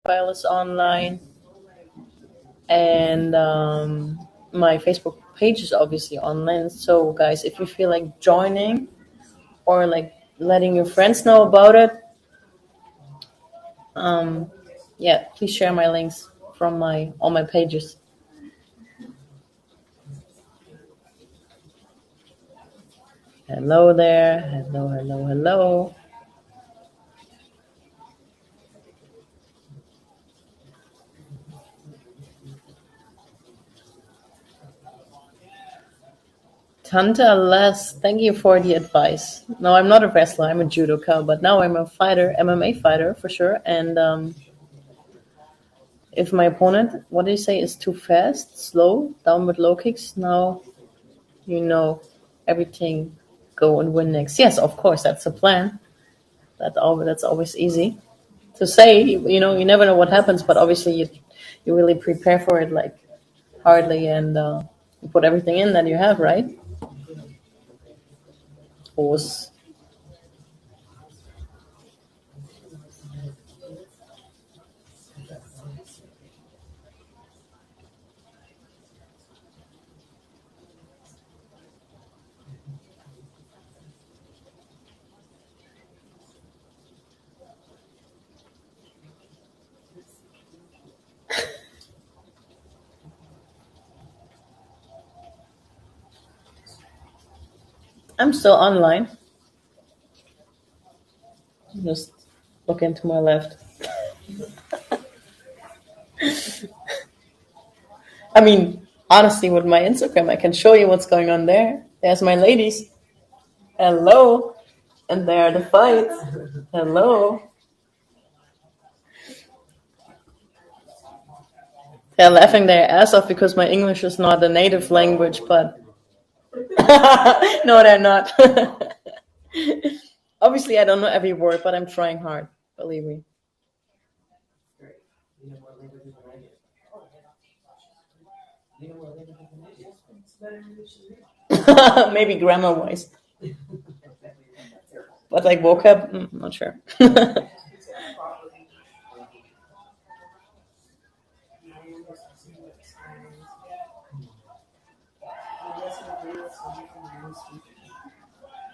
profile is online, and my Facebook page is obviously online. So, guys, if you feel like joining or like letting your friends know about it, yeah, please share my links from my all my pages. Hello there. Hello, hello, hello. Tanta Les, thank you for the advice. No, I'm not a wrestler. I'm a judoka, but now I'm a fighter, MMA fighter for sure. And if my opponent, what do you say, is too fast, slow, down with low kicks, now you know everything. Go and win next. Yes, of course, that's the plan. That's always easy to say. You never know what happens, but obviously you really prepare for it like hardly, and you put everything in that you have, right? Horse. I'm still online. Just look into my left. I mean, honestly, with my Instagram, I can show you what's going on there. There's my ladies. Hello. And there are the fights. Hello. They're laughing their ass off because my English is not a native language, but no, they're not. Obviously, I don't know every word, but I'm trying hard. Believe me. Maybe grammar wise. But like vocab, not sure.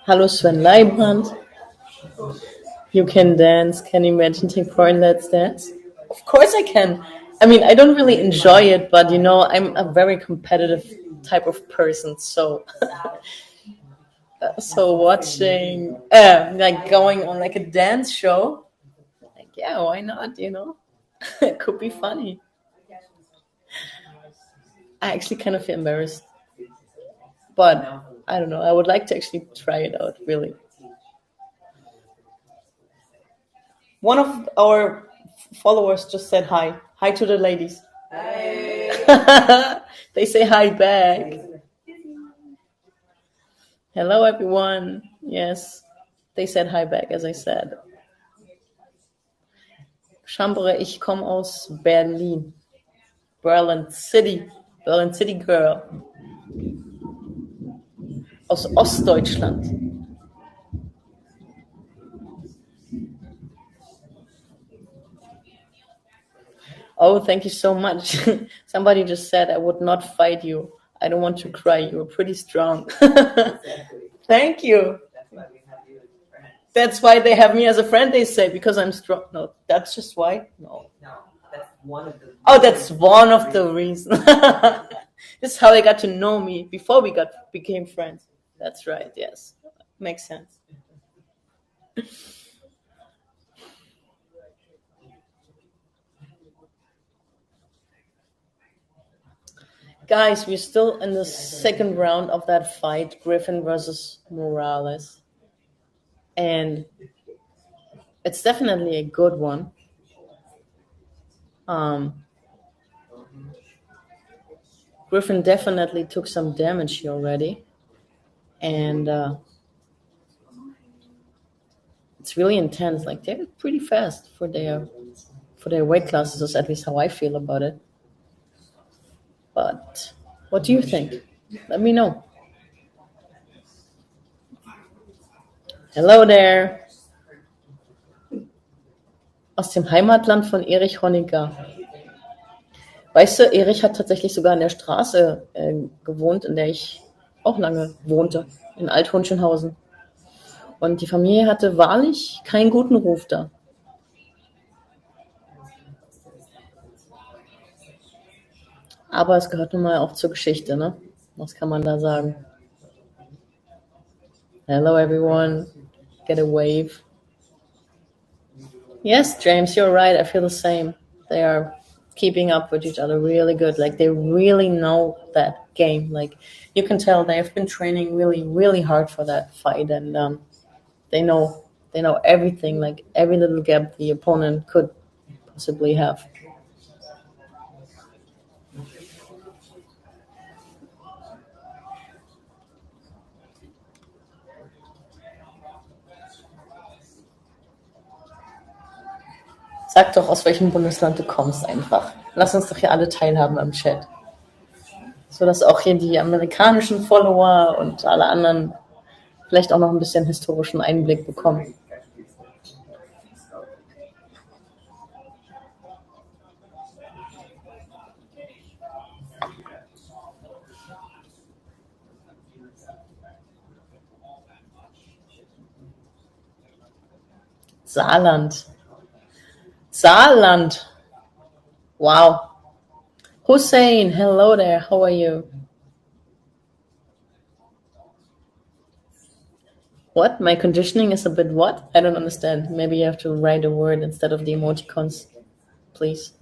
Hallo Sven Leibrand. You can dance. Can you imagine take part in Let's Dance? Of course I can. I mean, I don't really enjoy it, but I'm a very competitive type of person. So, so watching, like going on like a dance show, like yeah, why not? It could be funny. I actually kind of feel embarrassed, but I don't know. I would like to actually try it out. Really, one of our followers just said hi. Hi to the ladies. They say hi back. Hello, everyone. Yes, they said hi back, as I said. Chambre, ich komme aus Berlin. Berlin City. Berlin City Girl. Aus Ostdeutschland. Oh, thank you so much. Somebody just said I would not fight you. I don't want to cry. You're pretty strong. Thank you. That's why they have me as a friend, they say, because I'm strong. No, that's just why? No. Oh, that's one of the reasons. This is how they got to know me before we became friends. That's right, yes. Makes sense. Guys, we're still in the second round of that fight, Griffin versus Morales. And it's definitely a good one. Griffin definitely took some damage here already. And it's really intense. Like, they're pretty fast for their weight classes, is at least how I feel about it. But what do you think? Let me know. Hello there. Aus dem Heimatland von Erich Honecker. Weißt du, Erich hat tatsächlich sogar in der Straße gewohnt, in der ich auch lange wohnte, in Alt-Hohenschönhausen. Und die Familie hatte wahrlich keinen guten Ruf da. Aber es gehört nun mal auch zur Geschichte, ne? Was kann man da sagen? Hello everyone. Get a wave. Yes, James, you're right. I feel the same. They are keeping up with each other really good. Like they really know that game. Like you can tell they have been training really, really hard for that fight, and they know everything. Like every little gap the opponent could possibly have. Sag doch, aus welchem Bundesland du kommst einfach. Lass uns doch hier alle teilhaben am Chat. So dass auch hier die amerikanischen Follower und alle anderen vielleicht auch noch ein bisschen historischen Einblick bekommen. Saarland. Saarland. Wow. Hussein, hello there. How are you? What? My conditioning is a bit what? I don't understand. Maybe you have to write a word instead of the emoticons, please.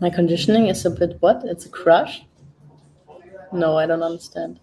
My conditioning is a bit what? It's a crush? No, I don't understand.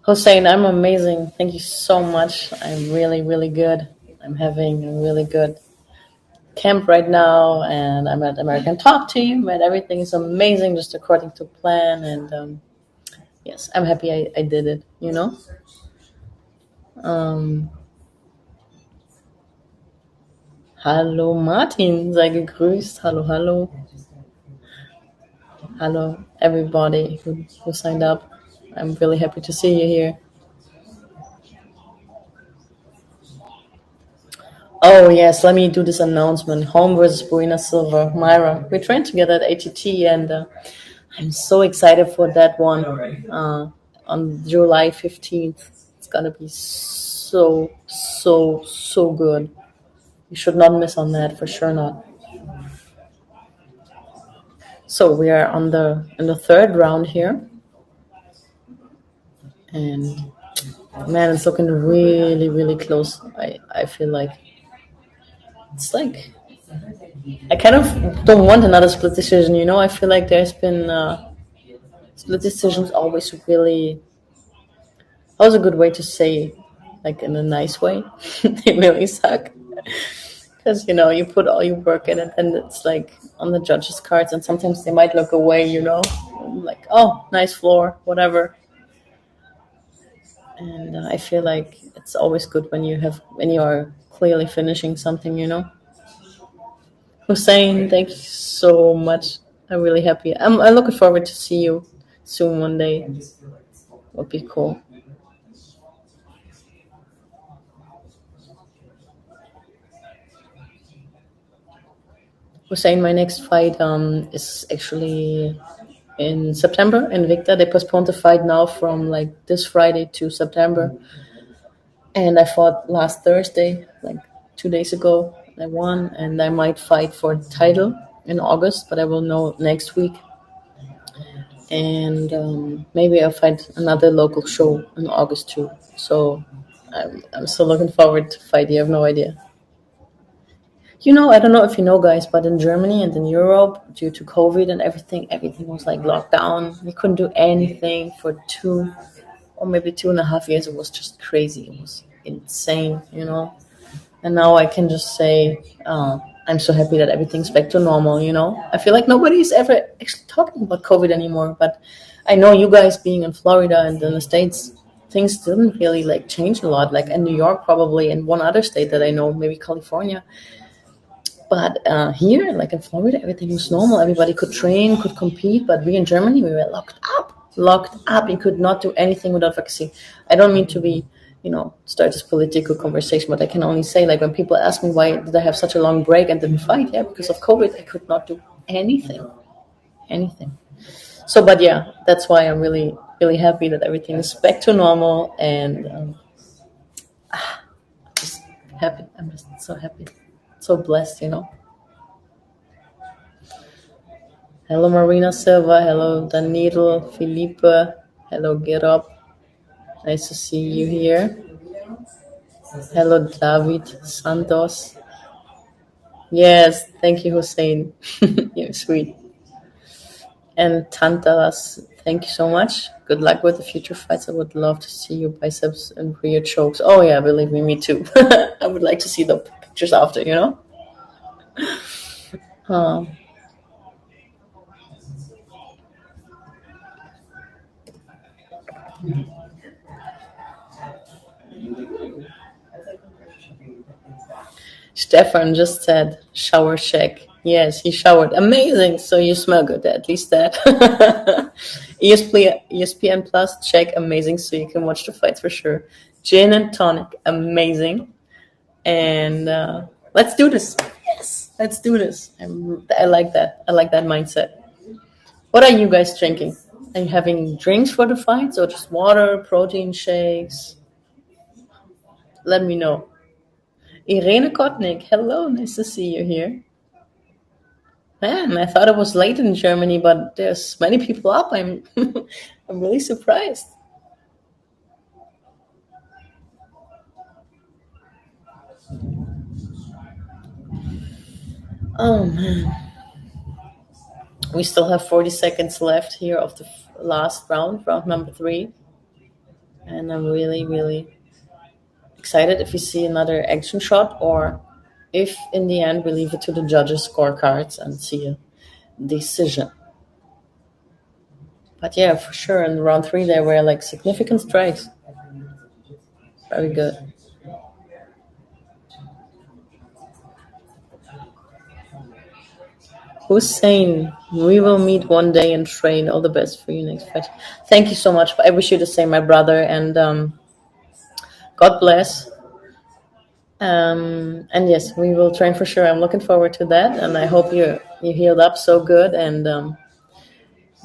Hussein, I'm amazing. Thank you so much. I'm really, really good. I'm having a really good camp right now, and I'm at American Talk Team, and everything is amazing, just according to plan. And yes, I'm happy I did it. You know. Ähm, Hallo Martin, sei gegrüßt. Hallo, hallo. Hello everybody who signed up. I'm really happy to see you here. Oh yes, let me do this announcement. Home versus Buena Silva. Myra, we trained together at ATT, and I'm so excited for that one on July 15th. It's gonna be so good. You should not miss on that, for sure not. So we are in the third round here, and man, it's looking really, really close. I feel like it's like I kind of don't want another split decision. You know, I feel like there's been split decisions always really. That was a good way to say, like in a nice way. They really suck because you put all your work in it, and it's like on the judges' cards, and sometimes they might look away. Like, oh, nice floor, whatever. And I feel like it's always good when you are clearly finishing something. Hussein, thank you so much. I'm really happy. I'm looking forward to see you soon one day. Would be cool. Hussein, my next fight is actually in September in Victor. They postponed the fight now from like this Friday to September. And I fought last Thursday, like 2 days ago. I won, and I might fight for the title in August, but I will know next week. And maybe I'll fight another local show in August too. So I'm still looking forward to fight. You have no idea. I don't know if you know, guys, but in Germany and in Europe, due to COVID and everything was like locked down. We couldn't do anything for 2 or maybe 2.5 years. It was just crazy. It was insane. And now I can just say, I'm so happy that everything's back to normal. I feel like nobody's ever actually talking about COVID anymore. But I know you guys being in Florida and in the States, things didn't really like change a lot. Like in New York, probably, and one other state that I know, maybe California. But here, like in Florida, everything was normal. Everybody could train, could compete. But we in Germany, we were locked up. Locked up. You could not do anything without vaccine. I don't mean to be, start this political conversation, but I can only say, like, when people ask me why did I have such a long break and didn't fight, yeah, because of COVID, I could not do anything. Anything. So, but yeah, that's why I'm really, really happy that everything is back to normal and just happy. I'm just so happy. So blessed. Hello, Marina Silva. Hello, Danilo, Felipe. Hello, Get Up. Nice to see you here. Hello, David Santos. Yes, thank you, Hussein. You're sweet. And Tantalas, thank you so much. Good luck with the future fights. I would love to see your biceps and rear chokes. Oh, yeah, believe me too. I would like to see the pictures after. Um, Stefan just said shower check. Yes, he showered. Amazing. So you smell good, at least that. ESPN Plus check. Amazing. So you can watch the fights for sure. Gin and tonic. Amazing. And let's do this. Yes, let's do this. I like that. I like that mindset. What are you guys drinking? Are you having drinks for the fights or just water, protein shakes? Let me know. Irene Kotnik, hello, nice to see you here. Man, I thought it was late in Germany, but there's many people up. I'm I'm really surprised. Oh man, we still have 40 seconds left here of the last round number 3, and I'm really, really excited if we see another action shot or if in the end we leave it to the judges' scorecards and see a decision. But yeah, for sure, in round 3 there were like significant strikes. Very good. Hussein, we will meet one day and train. All the best for your next fight. Thank you so much. I wish you the same, my brother, and God bless. And yes, we will train for sure. I'm looking forward to that, and I hope you healed up so good. And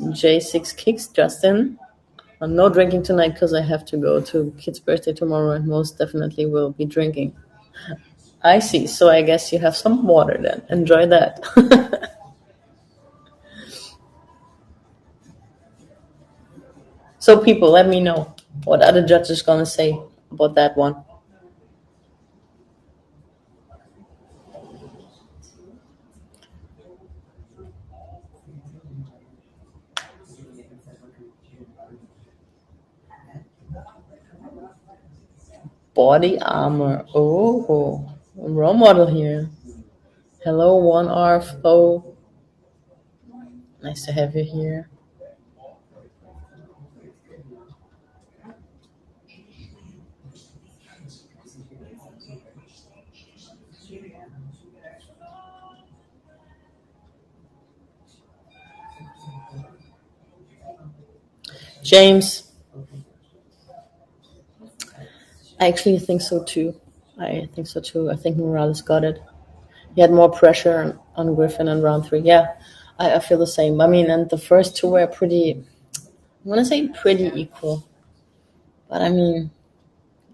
J6 kicks, Justin. No drinking tonight because I have to go to kid's birthday tomorrow, and most definitely will be drinking. I see. So I guess you have some water then. Enjoy that. So people, let me know what other judges gonna say about that one. Body armor. Oh, role model here. Hello, 1R Flow. Nice to have you here. James, I actually think so too. I think so too. I think Morales got it. He had more pressure on Griffin in round 3. Yeah, I feel the same. I mean, and the first two were pretty, I want to say pretty equal. But I mean,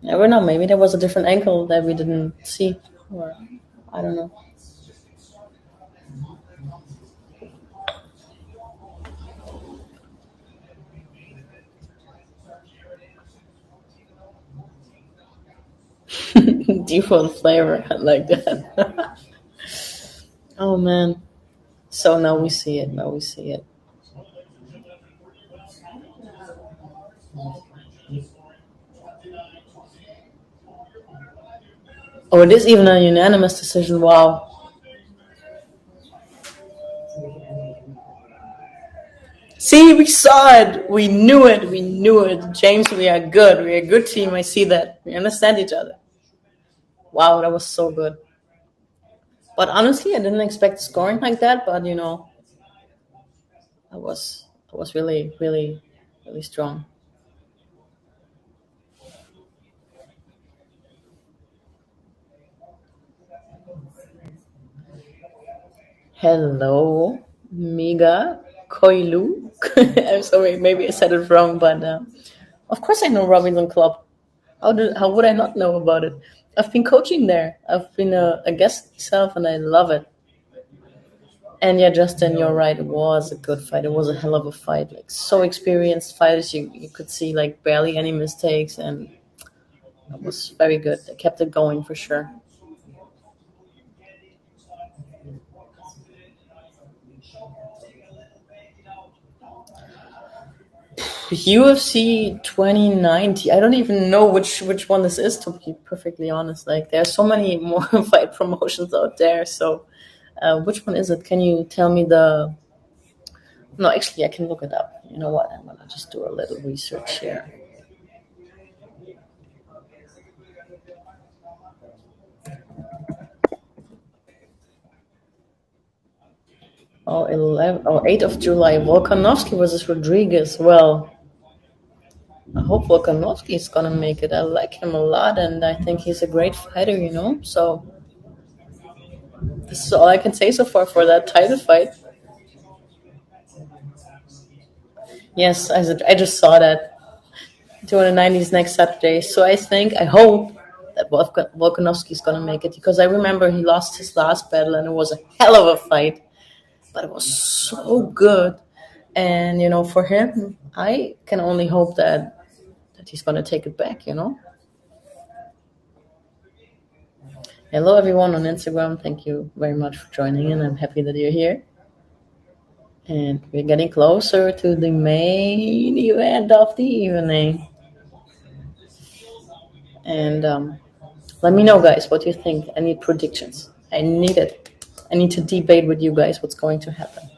never know. Maybe there was a different angle that we didn't see. Or I don't know. Default flavor. I like that. Oh, man. So now we see it. Now we see it. Oh, it is even a unanimous decision. Wow. See, we saw it. We knew it. We knew it. James, we are good. We're a good team. I see that. We understand each other. Wow, that was so good. But honestly, I didn't expect scoring like that. But I was really, really, really strong. Hello, Miga Koilu. I'm sorry, maybe I said it wrong, but of course I know Robinson Club. How would I not know about it? I've been coaching there. I've been a guest myself, and I love it. And yeah, Justin, you're right. It was a good fight. It was a hell of a fight. Like so experienced fighters, you could see like barely any mistakes, and it was very good. They kept it going for sure. UFC 2090. I don't even know which one this is, to be perfectly honest. Like there are so many more fight promotions out there. So which one is it? Can you tell me the? No, actually, I can look it up. You know what? I'm gonna just do a little research here. Oh, 11, oh, 8th of July. Volkanovski versus Rodriguez. Well, I hope Volkanovski is gonna make it. I like him a lot, and I think he's a great fighter. So this is all I can say so far for that title fight. Yes, I just saw that 290s next Saturday. So I hope that Volkanovski is gonna make it because I remember he lost his last battle and it was a hell of a fight, but it was so good. And for him, I can only hope that he's gonna take it back. Hello, everyone on Instagram. Thank you very much for joining in. I'm happy that you're here. And we're getting closer to the main event of the evening. And let me know, guys, what you think. I need predictions. I need it. I need to debate with you guys what's going to happen.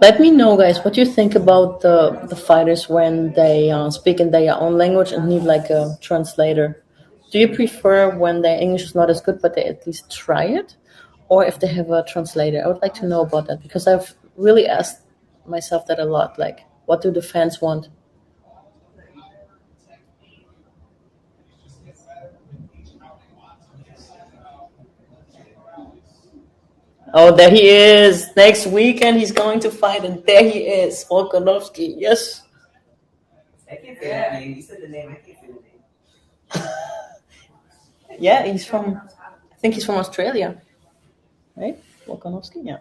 Let me know, guys, what you think about the fighters when they speak in their own language and need like a translator. Do you prefer when their English is not as good, but they at least try it? Or if they have a translator? I would like to know about that because I've really asked myself that a lot. Like, what do the fans want? Oh, there he is. Next weekend he's going to fight, and there he is, Volkanovski. Yes. I can't say that name. You said the name. I can't say the name. Yeah, I think he's from Australia, right? Volkanovski, yeah.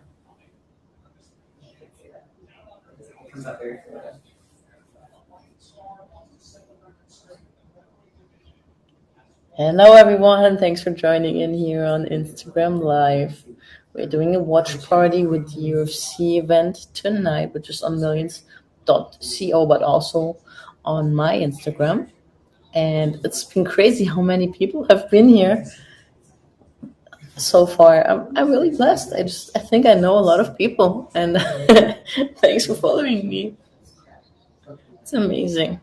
Hello, everyone. Thanks for joining in here on Instagram Live. We're doing a watch party with the UFC event tonight, which is on millions.co, but also on my Instagram. And it's been crazy how many people have been here so far. I'm really blessed. I think I know a lot of people, and thanks for following me. It's amazing.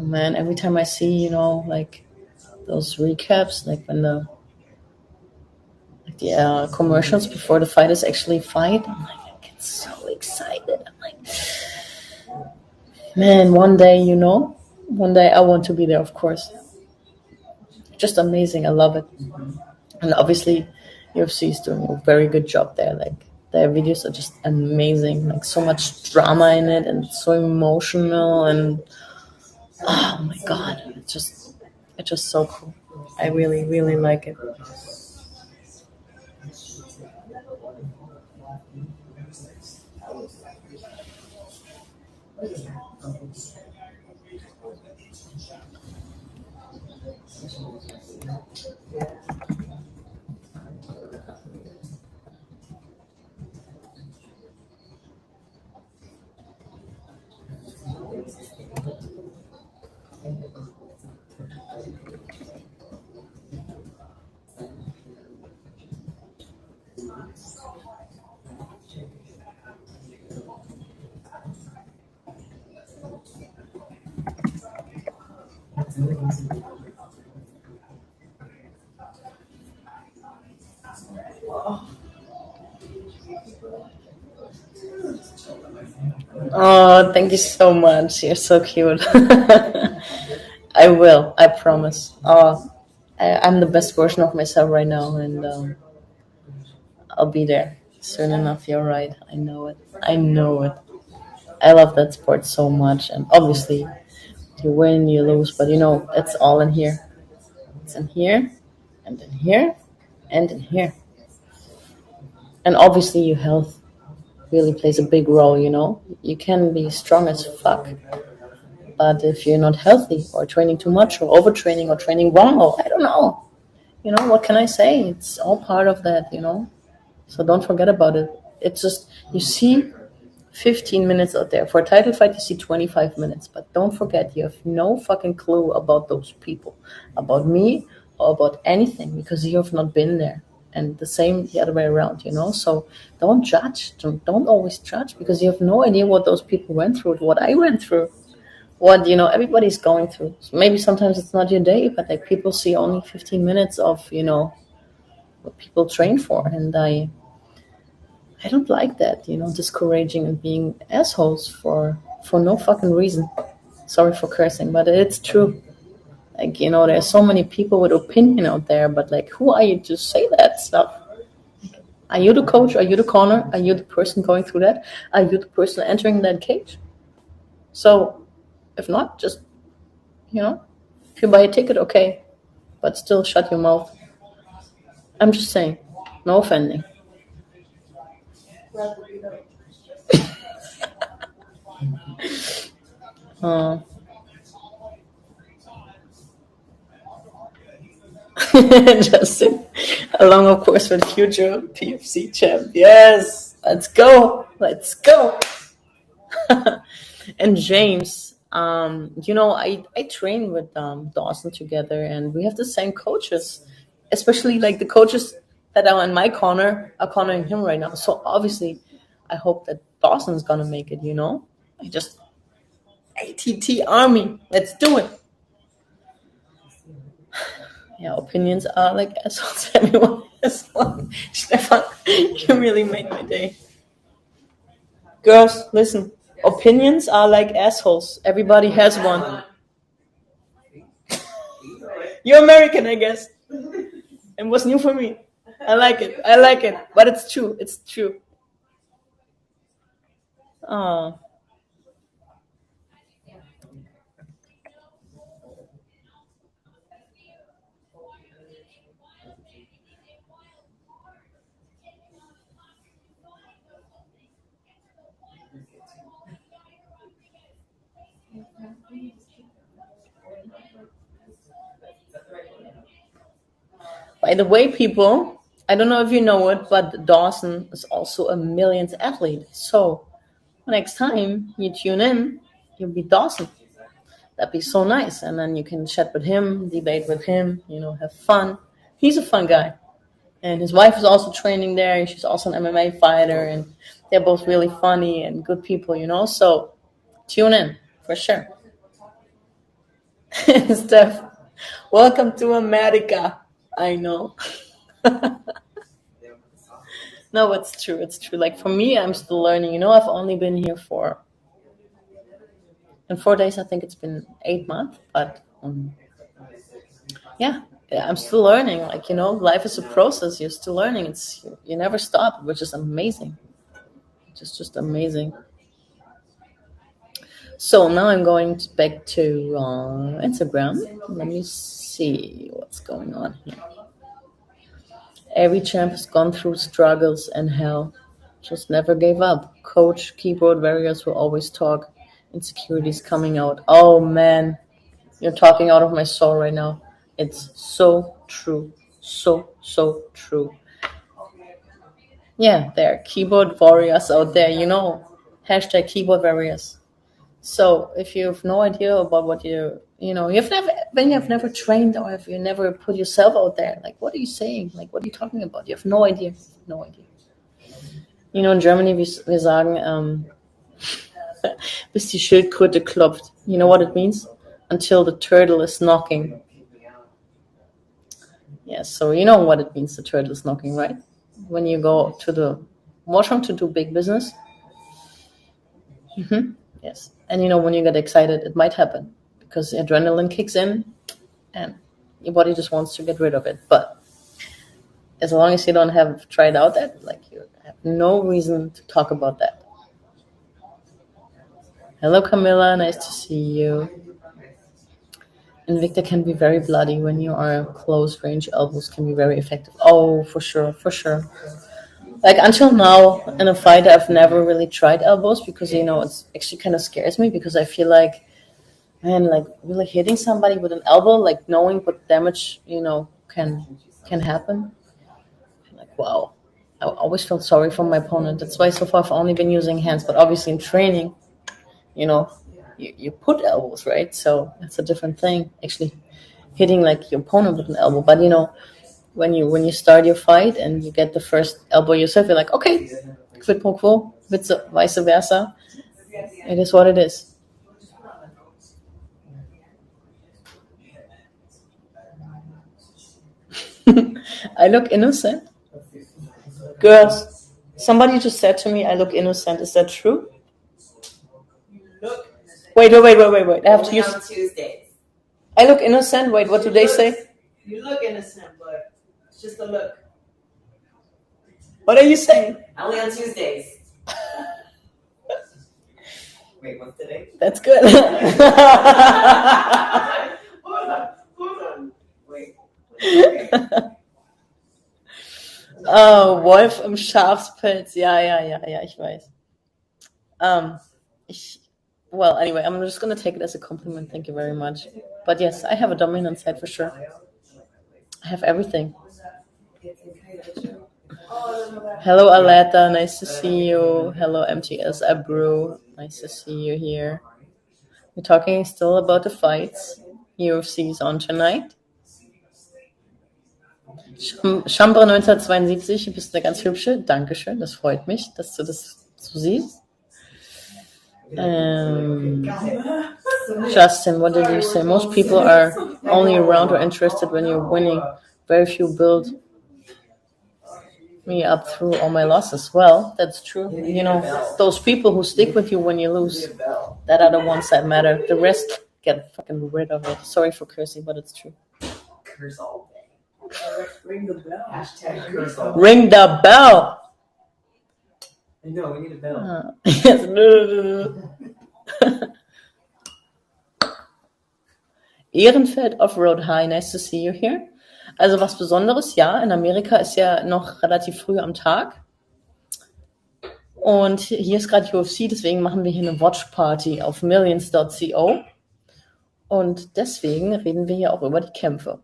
man, every time I see, like those recaps, like when the commercials before the fighters actually fight, I'm like, I get so excited. I'm like, man, one day I want to be there, of course. Just amazing. I love it. And obviously, UFC is doing a very good job there. Like, their videos are just amazing. Like, so much drama in it and so emotional. And oh my God, it's just so cool. I really, really like it. Oh, thank you so much. You're so cute. I will. I promise. I'm the best version of myself right now, and I'll be there soon enough. You're right. I know it. I know it. I love that sport so much, and obviously, you win, you lose, but it's all in here. It's in here, and in here, and in here, and obviously, your health really plays a big role. You can be strong as fuck, but if you're not healthy or training too much or overtraining or training wrong, or I don't know, what can I say? It's all part of that. So don't forget about it. It's just, you see 15 minutes out there. For a title fight, you see 25 minutes. But don't forget, you have no fucking clue about those people, about me, or about anything, because you have not been there. And the same the other way around. So don't judge. Don't always judge, because you have no idea what those people went through, what I went through, what everybody's going through. So maybe sometimes it's not your day, but like people see only 15 minutes of what people train for, and I don't like that, discouraging and being assholes for no fucking reason. Sorry for cursing, but it's true. Like, there's so many people with opinion out there, but like, who are you to say that stuff? Are you the coach? Are you the corner? Are you the person going through that? Are you the person entering that cage? So, if not, just, if you buy a ticket, okay, but still shut your mouth. I'm just saying, no offending. Uh, Justin, along, of course, with future PFC champ. Yes, let's go. Let's go. And James, I train with Dawson together, and we have the same coaches, especially like the coaches that are in my corner are cornering him right now. So obviously, I hope that Dawson's gonna make it. I just ATT Army. Let's do it. Yeah, opinions are like assholes. Everyone has one. Stefan, you really made my day. Girls, listen. Opinions are like assholes. Everybody has one. You're American, I guess. And what's new for me? I like it. I like it. But it's true. It's true. Oh. By the way, people, I don't know if you know it, but Dawson is also a millions athlete. So next time you tune in, you'll be Dawson. That'd be so nice. And then you can chat with him, debate with him, have fun. He's a fun guy. And his wife is also training there. And she's also an MMA fighter. And they're both really funny and good people. So tune in for sure. Steph, welcome to America. I know. No, it's true. It's true. Like for me, I'm still learning. I've only been here in 4 days. I think it's been 8 months. But yeah, I'm still learning. Like life is a process. You're still learning. You never stop, which is amazing. Just amazing. So now I'm going back to Instagram. Let me see what's going on here. Every champ has gone through struggles and hell. Just never gave up. Coach, keyboard warriors will always talk. Insecurities coming out. Oh man, you're talking out of my soul right now. It's so true. So true. Yeah, there are keyboard warriors out there, Hashtag keyboard warriors. So if you have no idea about what when you have never trained or if you never put yourself out there, like what are you saying? Like what are you talking about? You have no idea. No idea. In Germany wir sagen, bis die Schildkröte klopft. You know what it means? Until the turtle is knocking. Yeah, so you know what it means, the turtle is knocking, right? When you go to the washroom to do big business. Yes. And when you get excited, it might happen because adrenaline kicks in and your body just wants to get rid of it. But as long as you don't have tried out that, like you have no reason to talk about that. Hello, Camilla. Nice to see you. Invicta can be very bloody when you are close range. Elbows can be very effective. Oh, for sure, for sure. Like until now in a fight, I've never really tried elbows because it's actually kind of scares me because I feel like, man, like really hitting somebody with an elbow, like knowing what damage can happen. Like wow, I always felt sorry for my opponent. That's why so far I've only been using hands, but obviously in training, you put elbows, right? So that's a different thing. Actually, hitting like your opponent with an elbow, but when you start your fight and you get the first elbow yourself, you're like, okay, quid pro quo, vice versa. It is what it is. I look innocent. Girls, somebody just said to me, I look innocent. Is that true? Wait. I have to use. On Tuesdays. I look innocent. Wait, what do they say? You look innocent, but it's just a look. What are you saying? Only on Tuesdays. Wait, what's today? That's good. Hold on. Wait. Oh, Wolf im Schafspelz. Ja, ich weiß. Well, anyway, I'm just going to take it as a compliment. Thank you very much. But yes, I have a dominant side for sure. I have everything. Hello, Aleta. Nice to see you. Hello, MTS Abru. Nice to see you here. We're talking still about the fights. UFC is on tonight. Chambre 1972, du bist eine ganz hübsche. Dankeschön, das freut mich, dass du das so siehst. Justin, what did you say? Most people are only around or interested when you're winning. Very few build me up through all my losses. Well, that's true. Those people who stick with you when you lose, that are the ones that matter. The rest, get fucking rid of it. Sorry for cursing, but it's true. Curse all day. Ring the bell. Hashtag curse all day. Ring the bell. I know, we need a bell. Yes. No. Ehrenfeld Offroad High, nice to see you here. Also was Besonderes, ja, in Amerika ist ja noch relativ früh am Tag. Und hier ist gerade UFC, deswegen machen wir hier eine Watchparty auf millions.co. Und deswegen reden wir hier auch über die Kämpfe.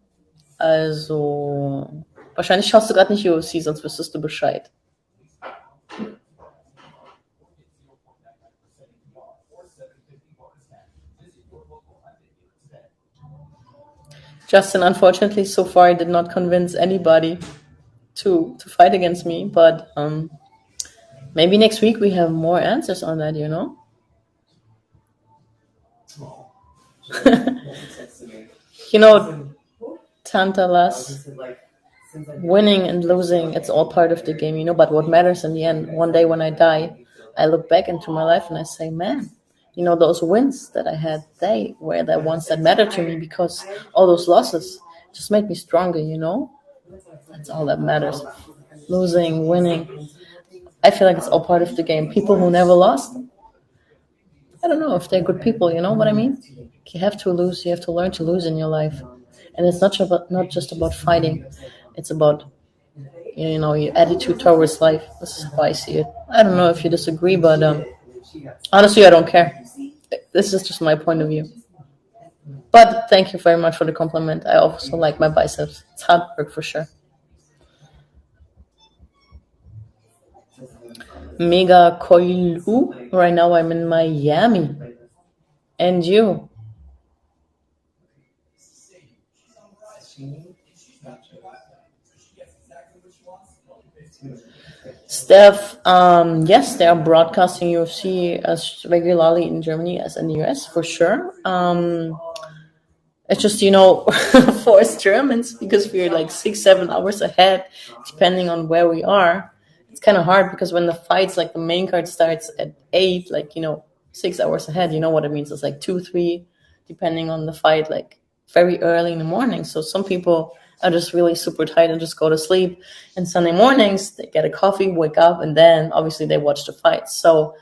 Also, wahrscheinlich schaust du gerade nicht UFC, sonst wüsstest du Bescheid. Justin, unfortunately, so far I did not convince anybody to fight against me, but maybe next week we have more answers on that, You know, Tantalas, winning and losing, it's all part of the game, you know, but what matters in the end, one day when I die, I look back into my life and I say, man, you know, those wins that I had, they were the ones that mattered to me because all those losses just made me stronger, you know? That's all that matters. Losing, winning. I feel like it's all part of the game. People who never lost, I don't know if they're good people, you know what I mean? You have to lose, you have to learn to lose in your life. And it's not just about fighting. It's about you know your attitude towards life. This is how I see it. I don't know if you disagree, but honestly, I don't care. This is just my point of view. But thank you very much for the compliment. I also like my biceps. It's hard work for sure. Mega Koilu. Right now I'm in Miami. And you? Steph, yes, they are broadcasting UFC as regularly in Germany as in the US for sure. It's just, you know, for us Germans, because we're like 6, 7 hours ahead, depending on where we are. It's kind of hard because when the fights, like the main card starts at 8, like, you know, 6 hours ahead, you know what it means. It's like 2, 3, depending on the fight, like very early in the morning. So some people are just really super tired and just go to sleep. And Sunday mornings, they get a coffee, wake up, and then obviously they watch the fights. So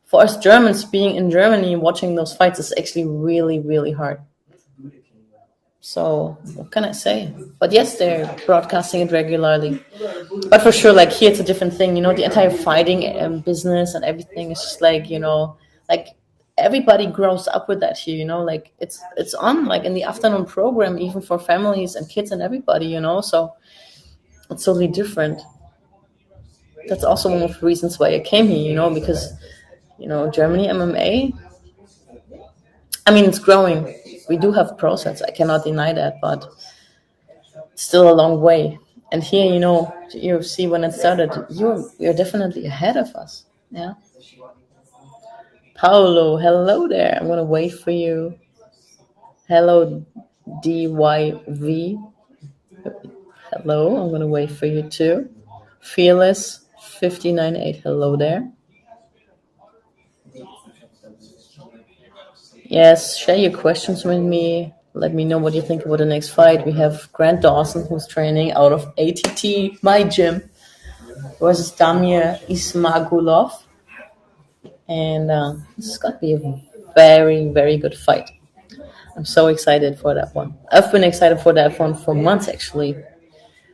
for us Germans, being in Germany, watching those fights is actually really, really hard. So what can I say? But yes, they're broadcasting it regularly. But for sure, like here, it's a different thing. You know, the entire fighting business and everything is just like, you know, like everybody grows up with that here. You know, like it's on like in the afternoon program, even for families and kids and everybody. You know, so it's totally different. That's also one of the reasons why I came here. You know, because you know Germany MMA. I mean, it's growing. We do have pro sets. I cannot deny that, but still a long way. And here, you know, you see when it started, you're definitely ahead of us. Yeah. Paolo, hello there. I'm gonna wait for you. Hello, DYV. Hello, I'm gonna wait for you too. Fearless 598. Hello there. Yes, share your questions with me. Let me know what you think about the next fight. We have Grant Dawson, who's training out of ATT, my gym, versus Damir Ismagulov. And this is going to be a very, very good fight. I'm so excited for that one. I've been excited for that one for months, actually.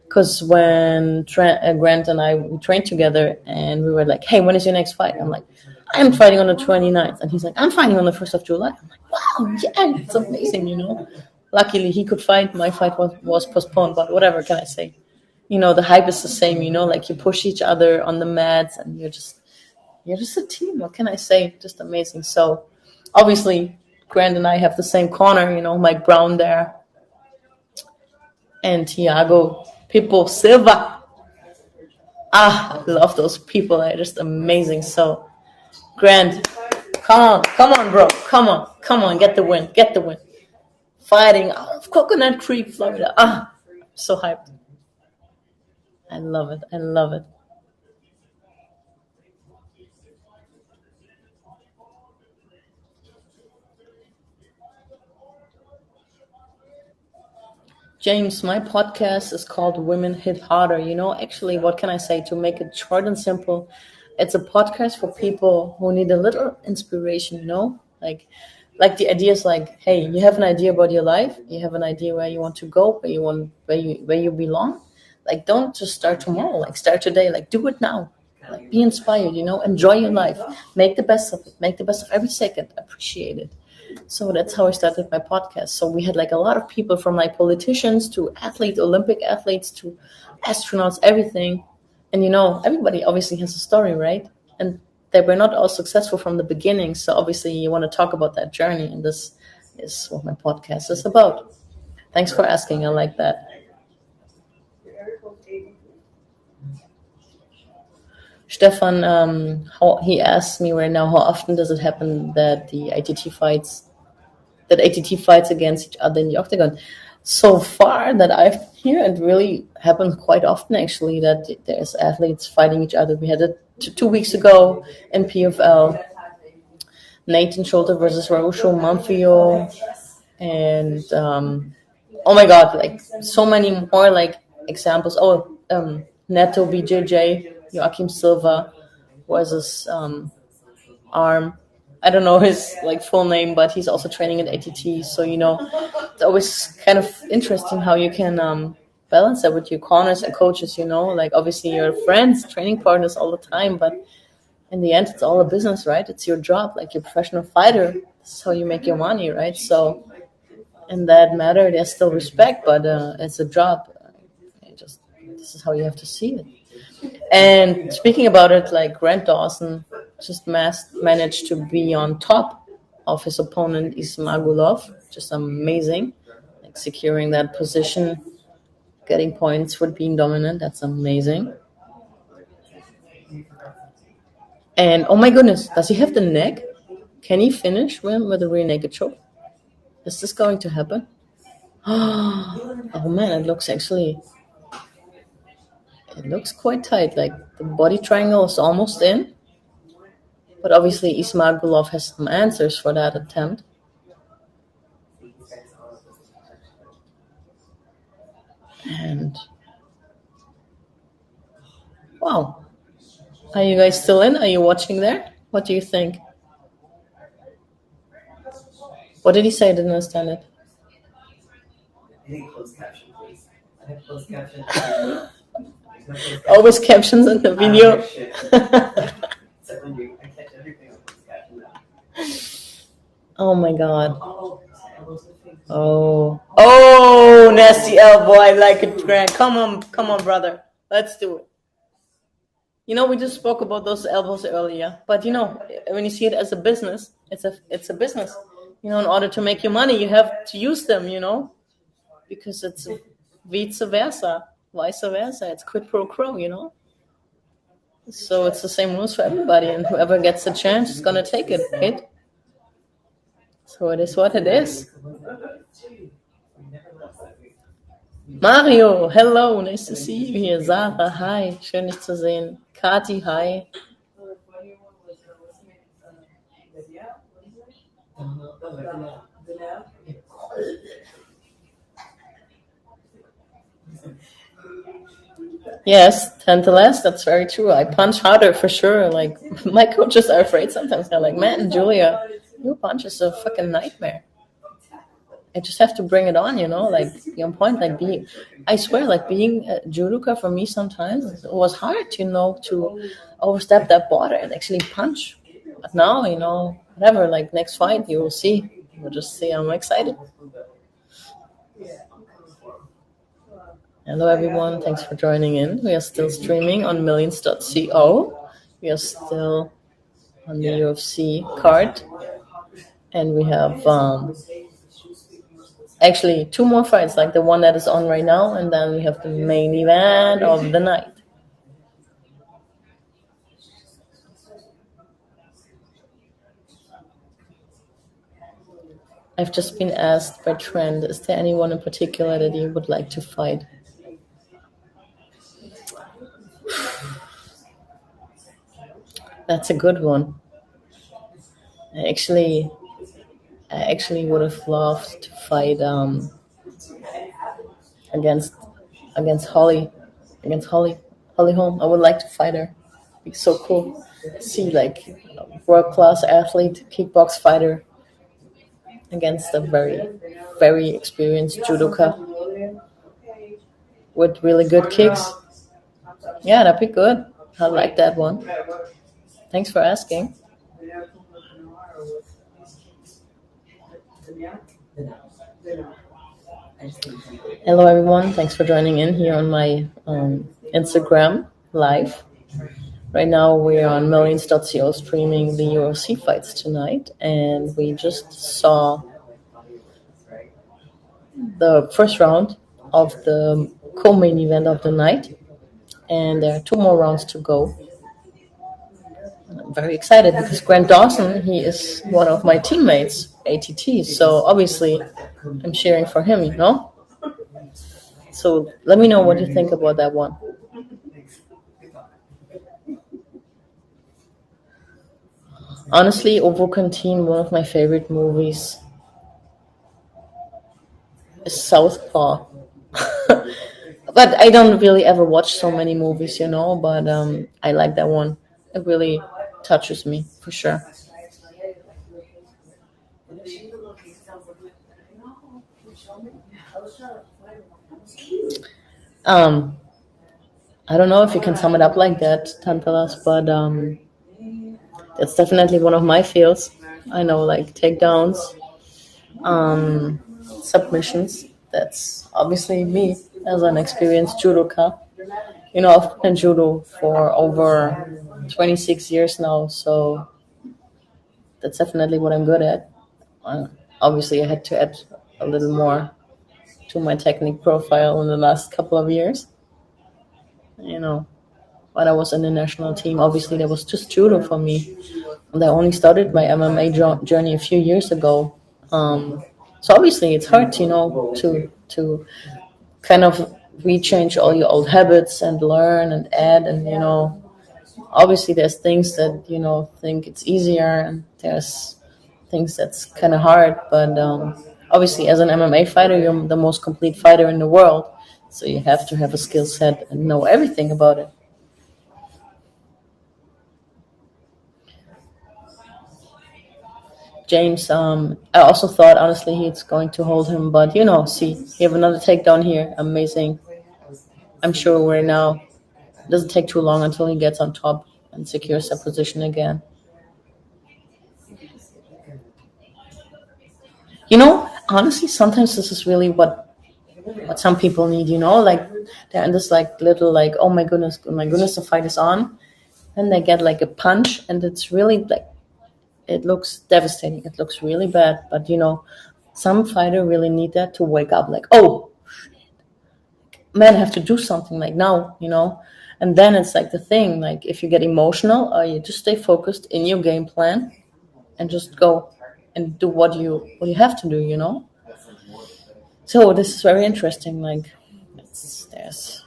Because when Grant and I we trained together and we were like, hey, when is your next fight? I'm like, I'm fighting on the 29th. And he's like, I'm fighting on the 1st of July. I'm like, wow, yeah, it's amazing, you know. Luckily, he could fight. My fight was postponed, but whatever can I say? You know, the hype is the same, you know, like you push each other on the mats and you're just a team. What can I say? Just amazing. So, obviously, Grant and I have the same corner. You know, Mike Brown there, and Thiago Pipo Silva. Ah, I love those people. They're just amazing. So, Grant, come on, bro, come on, get the win, get the win. Fighting out of Coconut Creek, Florida. Ah, so hyped. I love it. I love it. James, my podcast is called Women Hit Harder. You know, actually, what can I say to make it short and simple? It's a podcast for people who need a little inspiration, you know? Like the idea is like, hey, you have an idea about your life, you have an idea where you want to go, where you belong. Like don't just start tomorrow, like start today, like do it now. Like be inspired, you know, enjoy your life. Make the best of it. Make the best of every second. Appreciate it. So that's how I started my podcast. So we had like a lot of people from like politicians to athletes, Olympic athletes to astronauts, everything. And you know, everybody obviously has a story, right? And they were not all successful from the beginning. So obviously you want to talk about that journey. And this is what my podcast is about. Thanks for asking. I like that. Stefan, how he asked me right now, how often does it happen that the ITT fights that ATT fights against each other in the octagon. So far that I've here, it really happens quite often actually that there's athletes fighting each other. We had it 2 weeks ago in PFL. Nathan Schulte versus Rausho Manfio, and oh my god, like so many more like examples. Neto BJJ, Joachim Silva versus Arm. I don't know his like full name, but he's also training at ATT. So it's always kind of interesting how you can balance that with your corners and coaches. Like obviously your friends, training partners all the time, but in the end, it's all a business, right? It's your job, like you're a professional fighter. This is how you make your money, right? So in that matter, there's still respect, but it's a job. This is how you have to see it. And speaking about it, like Grant Dawson just managed to be on top of his opponent Ismagulov, just amazing, like securing that position, getting points for being dominant. That's amazing. And oh my goodness, does he have the neck? Can he finish with a rear naked choke? Is this going to happen? Oh man, it looks quite tight. Like the body triangle is almost in. But obviously Ismagulov has some answers for that attempt. And wow. Are you guys still in? Are you watching there? What do you think? What did he say? I didn't understand it. I think closed caption, please. I have closed caption. Always captions in the video. Oh my god. Oh, nasty elbow. I like it, Grant. Come on, brother. Let's do it. We just spoke about those elbows earlier, but when you see it as a business, it's a business. In order to make your money, you have to use them. Because it's vice versa. It's quid pro quo. So it's the same rules for everybody, and whoever gets the chance is gonna take it, right? So it is what it is. Mario, hello, nice to see you here. Sarah, hi, schön dich zu sehen. Kati, hi. Yes, 10 to less, that's very true. I punch harder for sure. Like, my coaches are afraid sometimes. They're like, man, Julia, your punch is a fucking nightmare. I just have to bring it on, like be on point, like I swear, like being a judoka for me sometimes it was hard, to overstep that border and actually punch. But now, whatever, like next fight, you will see. You'll just see. I'm excited. Hello, everyone. Thanks for joining in. We are still streaming on millions.co. We are still on the UFC card. And we have actually 2 more fights, like the one that is on right now, and then we have the main event of the night. I've just been asked by Trent, is there anyone in particular that you would like to fight? That's a good one. I actually would have loved to fight against Holly Holm. I would like to fight her. It'd be so cool. See, like a world-class athlete, kickbox fighter against a very, very experienced judoka with really good kicks. Yeah, that'd be good. I like that one. Thanks for asking. Hello, everyone. Thanks for joining in here on my Instagram live. Right now, we're on millions.co streaming the UFC fights tonight, and we just saw the first round of the co-main event of the night, and there are 2 more rounds to go. I'm very excited because Grant Dawson, he is one of my teammates ATT. So obviously, I'm cheering for him. You know. So let me know what you think about that one. Honestly, Ovocanteen, one of my favorite movies is Southpaw. But I don't really ever watch so many movies, you know. But I like that one. It really touches me for sure. Um, I don't know if you can sum it up like that, Tantalas, but it's definitely one of my fields. I know, like takedowns, um, submissions. That's obviously me as an experienced judoka. You know, I've been in judo for over 26 years now, so that's definitely what I'm good at. Uh, Obviously, I had to add a little more to my technique profile in the last couple of years. You know, when I was in the national team, obviously there was just judo for me. And I only started my MMA journey a few years ago. Um, so obviously it's hard, you know, to kind of rechange all your old habits and learn and add, and you know, obviously there's things that you know think it's easier, and there's things that's kind of hard. But obviously, as an MMA fighter, you're the most complete fighter in the world, so you have to have a skill set and know everything about it. James, I also thought honestly he's going to hold him, but you know, see, you have another takedown here. Amazing. I'm sure we're now. It doesn't take too long until he gets on top and secures that position again. You know, honestly, sometimes this is really what some people need. You know, like they're in this like little like oh my goodness, the fight is on, and they get like a punch, and it's really like it looks devastating. It looks really bad, but you know, some fighter really need that to wake up. Like, oh man, I have to do something like now. You know, and then it's like the thing. Like if you get emotional, you just stay focused in your game plan and just go and do what you have to do. You know. So this is very interesting. Like, there's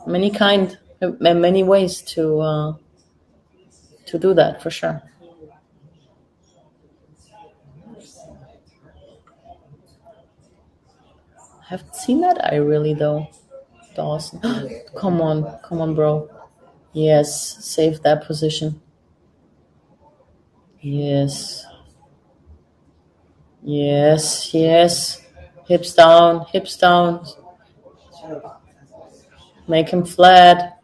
many ways to do that for sure. I haven't seen that eye really though. Dawson, come on, bro. Yes, save that position. Yes, yes. Hips down. Make him flat.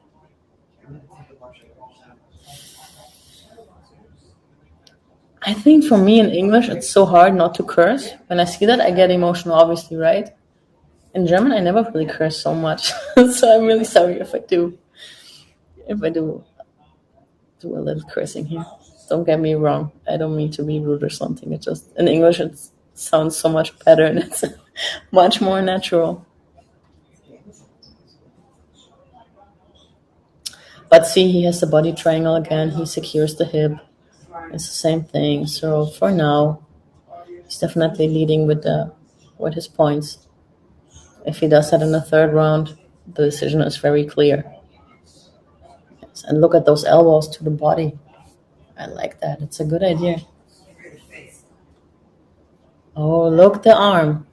I think for me in English, it's so hard not to curse. When I see that, I get emotional, obviously, right? In German, I never really curse so much, so I'm really sorry if I do. If I do a little cursing here, don't get me wrong. I don't mean to be rude or something. It just in English it sounds so much better and it's much more natural. But see, he has the body triangle again. He secures the hip. It's the same thing. So for now, he's definitely leading with his points. If he does that in the third round, the decision is very clear. Yes, and look at those elbows to the body. I like that. It's a good idea. Oh, look the arm.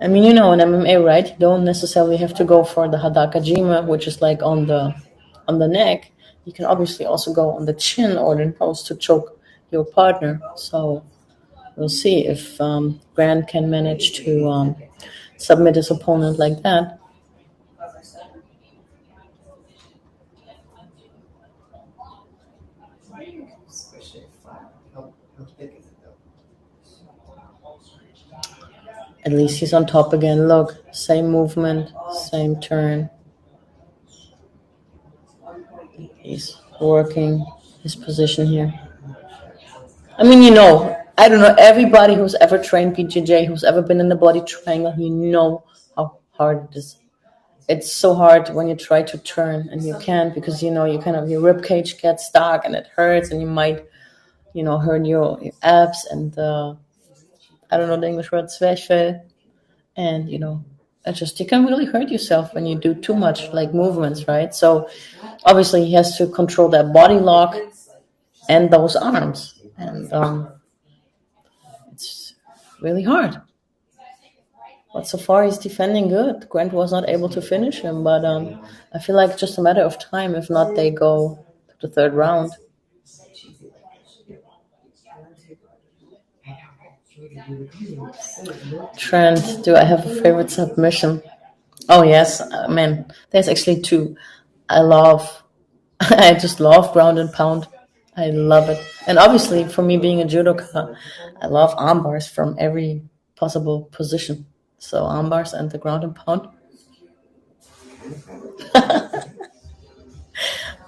I mean, you know, in MMA, right? You don't necessarily have to go for the hadakajima, which is like on the neck. You can obviously also go on the chin or the nose to choke your partner. So we'll see if Grant can manage to submit his opponent like that. At least he's on top again. Look, same movement, same turn. He's working his position here. I mean, you know, I don't know, everybody who's ever trained BJJ, who's ever been in the body triangle, you know how hard it is. it's so hard when you try to turn and you can't, because you kind of, your rib cage gets stuck and it hurts, and you might hurt your abs and I don't know the English word, zwerchfell. And it just, you can really hurt yourself when you do too much like movements, right? So obviously he has to control that body lock and those arms, and it's really hard. But so far he's defending good. Grant was not able to finish him, but I feel like just a matter of time. If not, they go to the third round. Trent, do I have a favorite submission? Oh yes, man. There's actually two. I love, I just love ground and pound. I love it, and obviously for me being a judoka, I love arm bars from every possible position. So arm bars and the ground and pound.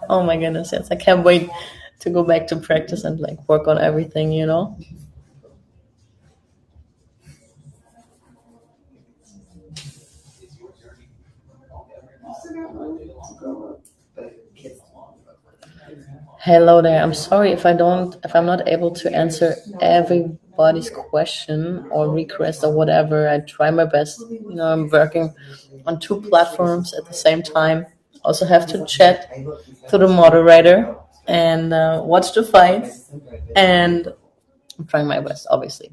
Oh my goodness, yes, I can't wait to go back to practice and like work on everything. Hello there. I'm sorry if I'm not able to answer everybody's question or request or whatever. I try my best. I'm working on two platforms at the same time. Also have to chat to the moderator and watch the fights. And I'm trying my best, obviously.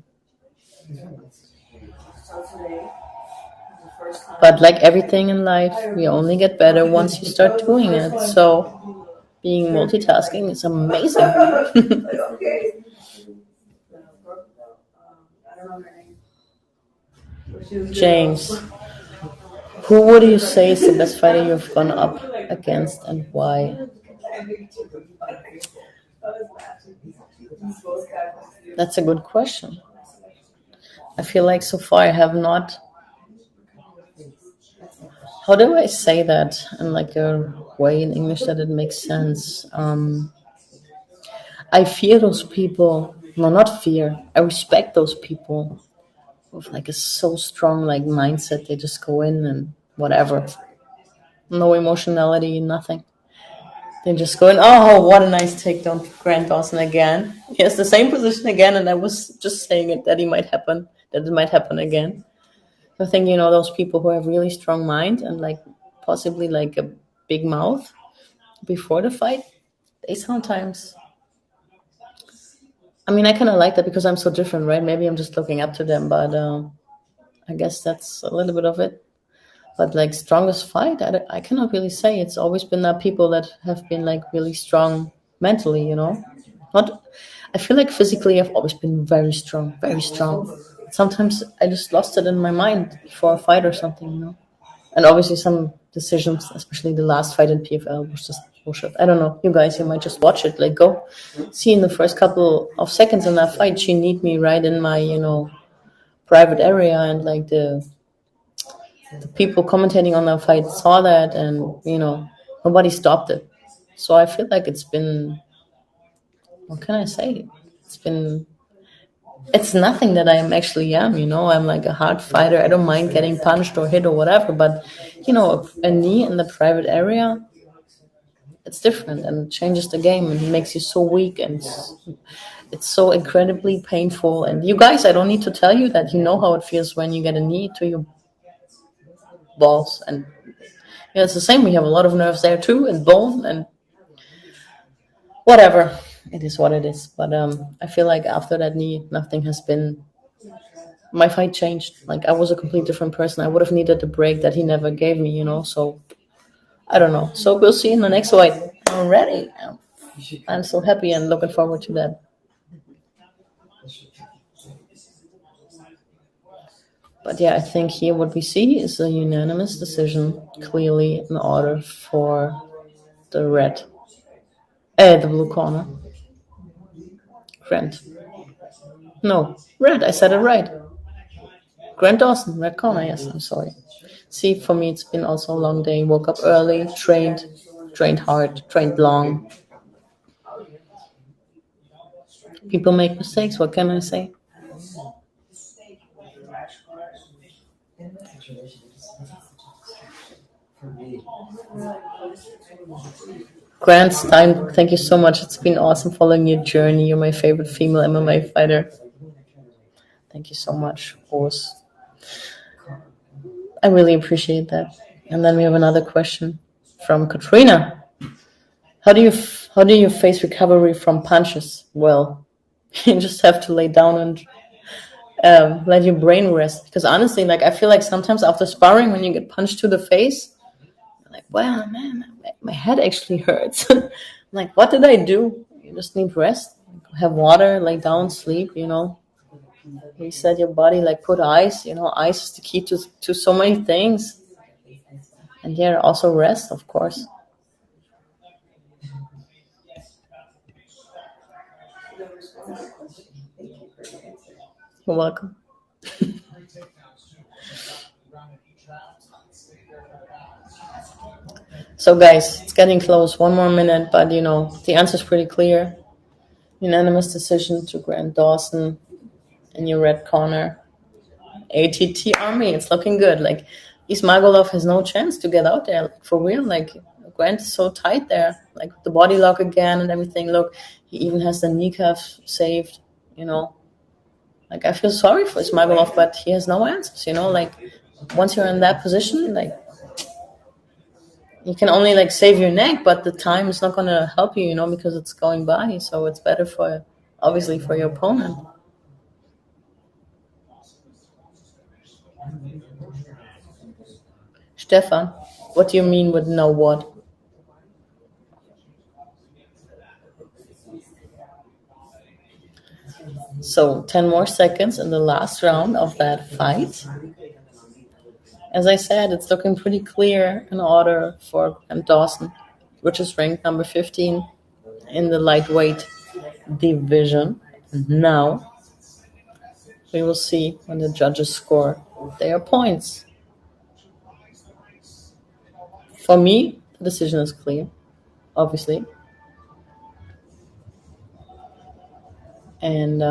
But like everything in life, we only get better once you start doing it. So being multitasking is amazing. James, who would you say is the best fighter you've gone up against, and why? That's a good question. I feel like so far I have not. How do I say that in like a way in English that it makes sense? I fear those people. No, not fear. I respect those people with like a so strong like mindset. They just go in and whatever. No emotionality, nothing. They just go in. Oh, what a nice takedown, Grant Dawson again. He has the same position again, and I was just saying it that he might happen. That it might happen again. I think those people who have really strong mind and like possibly like a big mouth before the fight. They sometimes. I mean, I kind of like that because I'm so different, right? Maybe I'm just looking up to them, but I guess that's a little bit of it. But like strongest fight, I cannot really say. It's always been that people that have been like really strong mentally. Not, I feel like physically I've always been very strong, very strong. Sometimes I just lost it in my mind before a fight or something. And obviously some decisions, especially the last fight in PFL, was just bullshit. I don't know. You guys, you might just watch it. Like go see in the first couple of seconds in that fight, she kneed me right in my private area, and like the people commentating on the fight saw that, and nobody stopped it. So I feel like it's been, what can I say? It's been, it's nothing that I am actually am. I'm like a hard fighter. I don't mind getting punched or hit or whatever, but a knee in the private area, it's different and it changes the game and makes you so weak, and it's so incredibly painful. And you guys, I don't need to tell you that how it feels when you get a knee to your balls. And it's the same. We have a lot of nerves there too, and bone, and whatever. It is what it is. But I feel like after that knee, nothing has been. My fight changed. Like I was a complete different person. I would have needed the break that he never gave me. So I don't know. So we'll see in the next fight. I'm ready. I'm so happy and looking forward to that. But yeah, I think here what we see is a unanimous decision, clearly in order for the the blue corner. Grant. No, red. I said it right. Grant Dawson, red corner. Yes, I'm sorry. See, for me, it's been also a long day. Woke up early, trained hard, trained long. People make mistakes. What can I say? Grant Stein, thank you so much. It's been awesome following your journey. You're my favorite female MMA fighter. Thank you so much, Rose. I really appreciate that. And then we have another question from Katrina. How do you face recovery from punches? Well, you just have to lay down and let your brain rest. Because honestly, like I feel like sometimes after sparring, when you get punched to the face, I'm like, wow, man, my head actually hurts. I'm like, what did I do? You just need rest. Have water, lay down, sleep. Reset your body. Like put ice. Ice is the key to so many things. And yeah, also rest, of course. You're welcome. So, guys, it's getting close. One more minute, but the answer is pretty clear. Unanimous decision to Grant Dawson in your red corner. ATT Army, it's looking good. Like, Ismagulov has no chance to get out there. Like, for real, like, Grant is so tight there. Like, the body lock again and everything. Look, he even has the kneecap saved. Like, I feel sorry for Ismagulov, but he has no answers. Like, once you're in that position, like, you can only like save your neck, but the time is not going to help you, because it's going by. So it's better obviously for your opponent. Stefan, what do you mean with no what? So 10 more seconds in the last round of that fight. As I said, it's looking pretty clear in order for Dawson, which is ranked number 15 in the lightweight division. Now, we will see when the judges score their points. For me, the decision is clear, obviously. And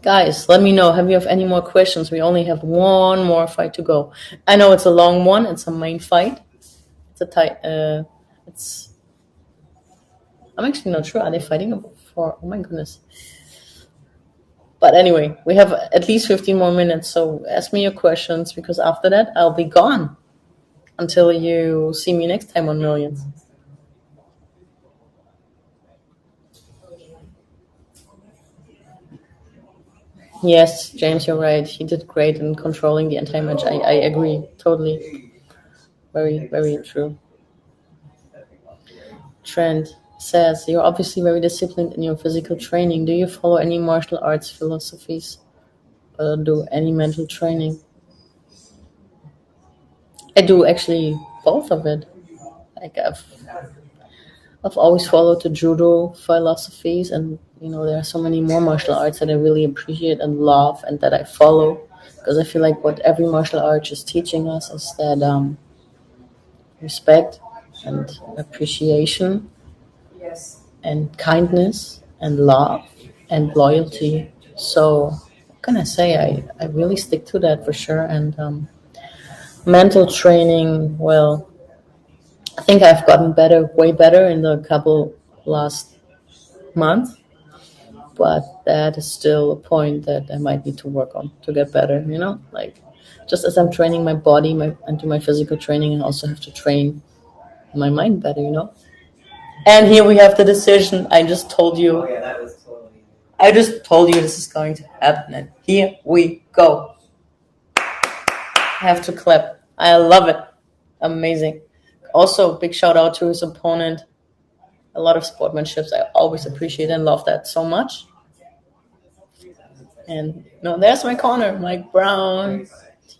guys, let me know. Have you have any more questions? We only have one more fight to go. I know it's a long one. It's a main fight. It's a tight. I'm actually not sure. Are they fighting for? Oh my goodness. But anyway, we have at least 15 more minutes. So ask me your questions because after that I'll be gone until you see me next time on Millions. Yes, James, you're right. He did great in controlling the entire match. I agree. Totally. Very, very true. Trent says, you're obviously very disciplined in your physical training. Do you follow any martial arts philosophies or do any mental training? I do actually both of it. Like I've always followed the judo philosophies and there are so many more martial arts that I really appreciate and love and that I follow because I feel like what every martial art is teaching us is that respect and appreciation and kindness and love and loyalty. So what can I say? I really stick to that for sure. And mental training, well, I think I've gotten better, way better in the couple last months, but that is still a point that I might need to work on to get better, like just as I'm training my body and do my physical training, I also have to train my mind better. And here we have the decision. I just told you. Oh, yeah, that was totally. I just told you this is going to happen. And here we go. I have to clap. I love it. Amazing. Also, big shout out to his opponent. A lot of sportsmanship. I always appreciate and love that so much. And there's my corner. Mike Brown,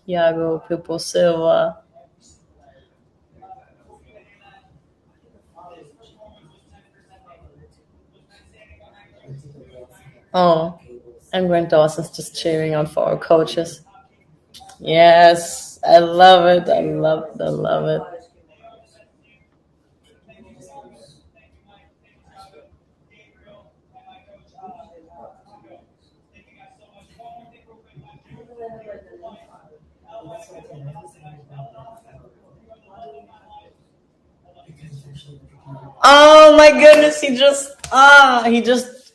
Thiago Pipo Silva. Oh, and Grant Dawson's just cheering on for our coaches. Yes, I love it. I love it. I love it. Oh my goodness, he just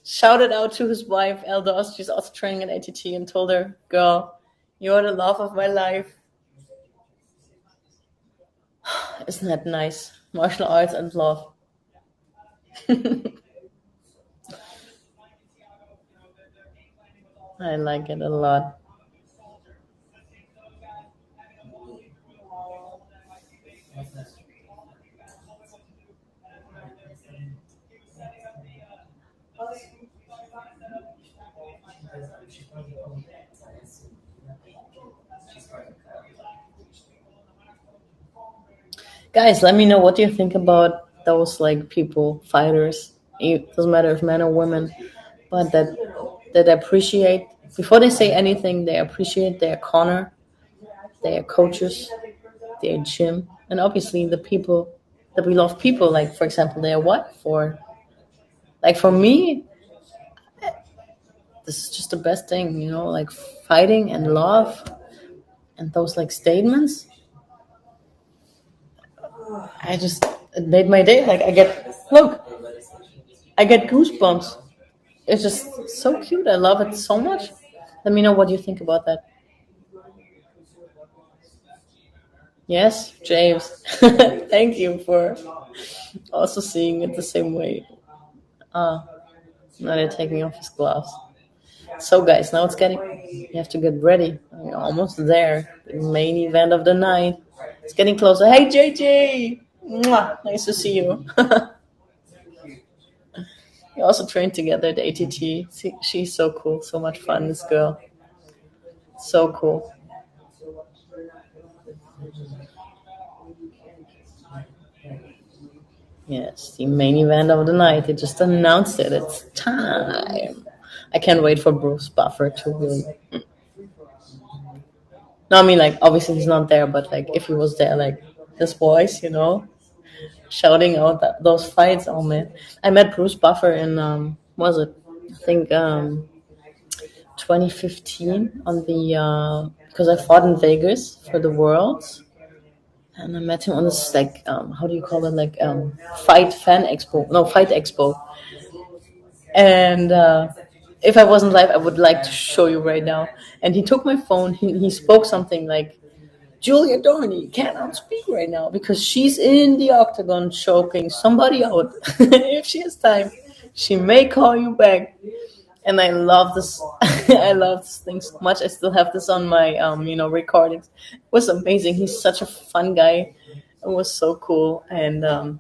shouted out to his wife, Eldos. She's also training at ATT, and told her, girl, you're the love of my life. Isn't that nice? Martial arts and love. I like it a lot. Guys, let me know what you think about those like people, fighters. It doesn't matter if men or women, but that appreciate before they say anything. They appreciate their corner, their coaches, their gym, and obviously the people that we love. People like, for example, their wife. Or like for me, this is just the best thing, like fighting and love and those like statements. It made my day. Like I get goosebumps. It's just so cute. I love it so much. Let me know what you think about that. Yes, James. Thank you for also seeing it the same way. Ah, now they're taking off his gloves. So, guys, now you have to get ready. You're almost there. The main event of the night. It's getting closer. Hey, JJ! Mwah! Nice to see you. We also trained together at ATT. She's so cool. So much fun, this girl. So cool. Yes, the main event of the night. They just announced it. It's time. I can't wait for Bruce Buffer to really. No, I mean, like, obviously he's not there, but, like, if he was there, like, his voice, shouting out those fights. Oh, man. I met Bruce Buffer in, was it? I think, 2015 on because I fought in Vegas for the Worlds. And I met him on this, like, how do you call it? Like, fight fan expo. No, fight expo. And if I wasn't live, I would like to show you right now. And he took my phone. He spoke something like, Julia Dorny cannot speak right now because she's in the octagon choking somebody out. If she has time, she may call you back. And I love this. I love this thing so much. I still have this on my, recordings. It was amazing. He's such a fun guy. It was so cool. And oh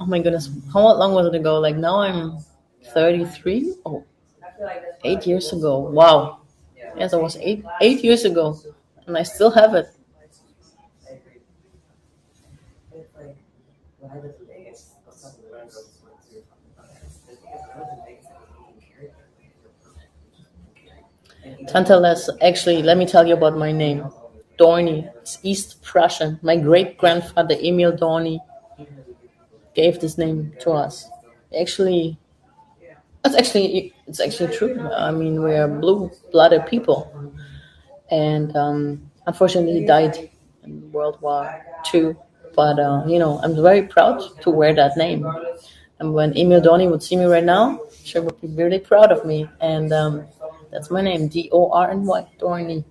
my goodness, how long was it ago? Like now I'm 33. Oh, 8 years ago. Wow. Yes, it was 8 years ago, and I still have it. Tantalus, actually, let me tell you about my name. Dorny. It's East Prussian. My great grandfather Emil Dorny gave this name to us. Actually, it's actually true. I mean, we are blue-blooded people, and unfortunately, he died in World War II. But I'm very proud to wear that name. And when Emil Dorny would see me right now, she would be really proud of me. And that's my name, Dorny, Dorny.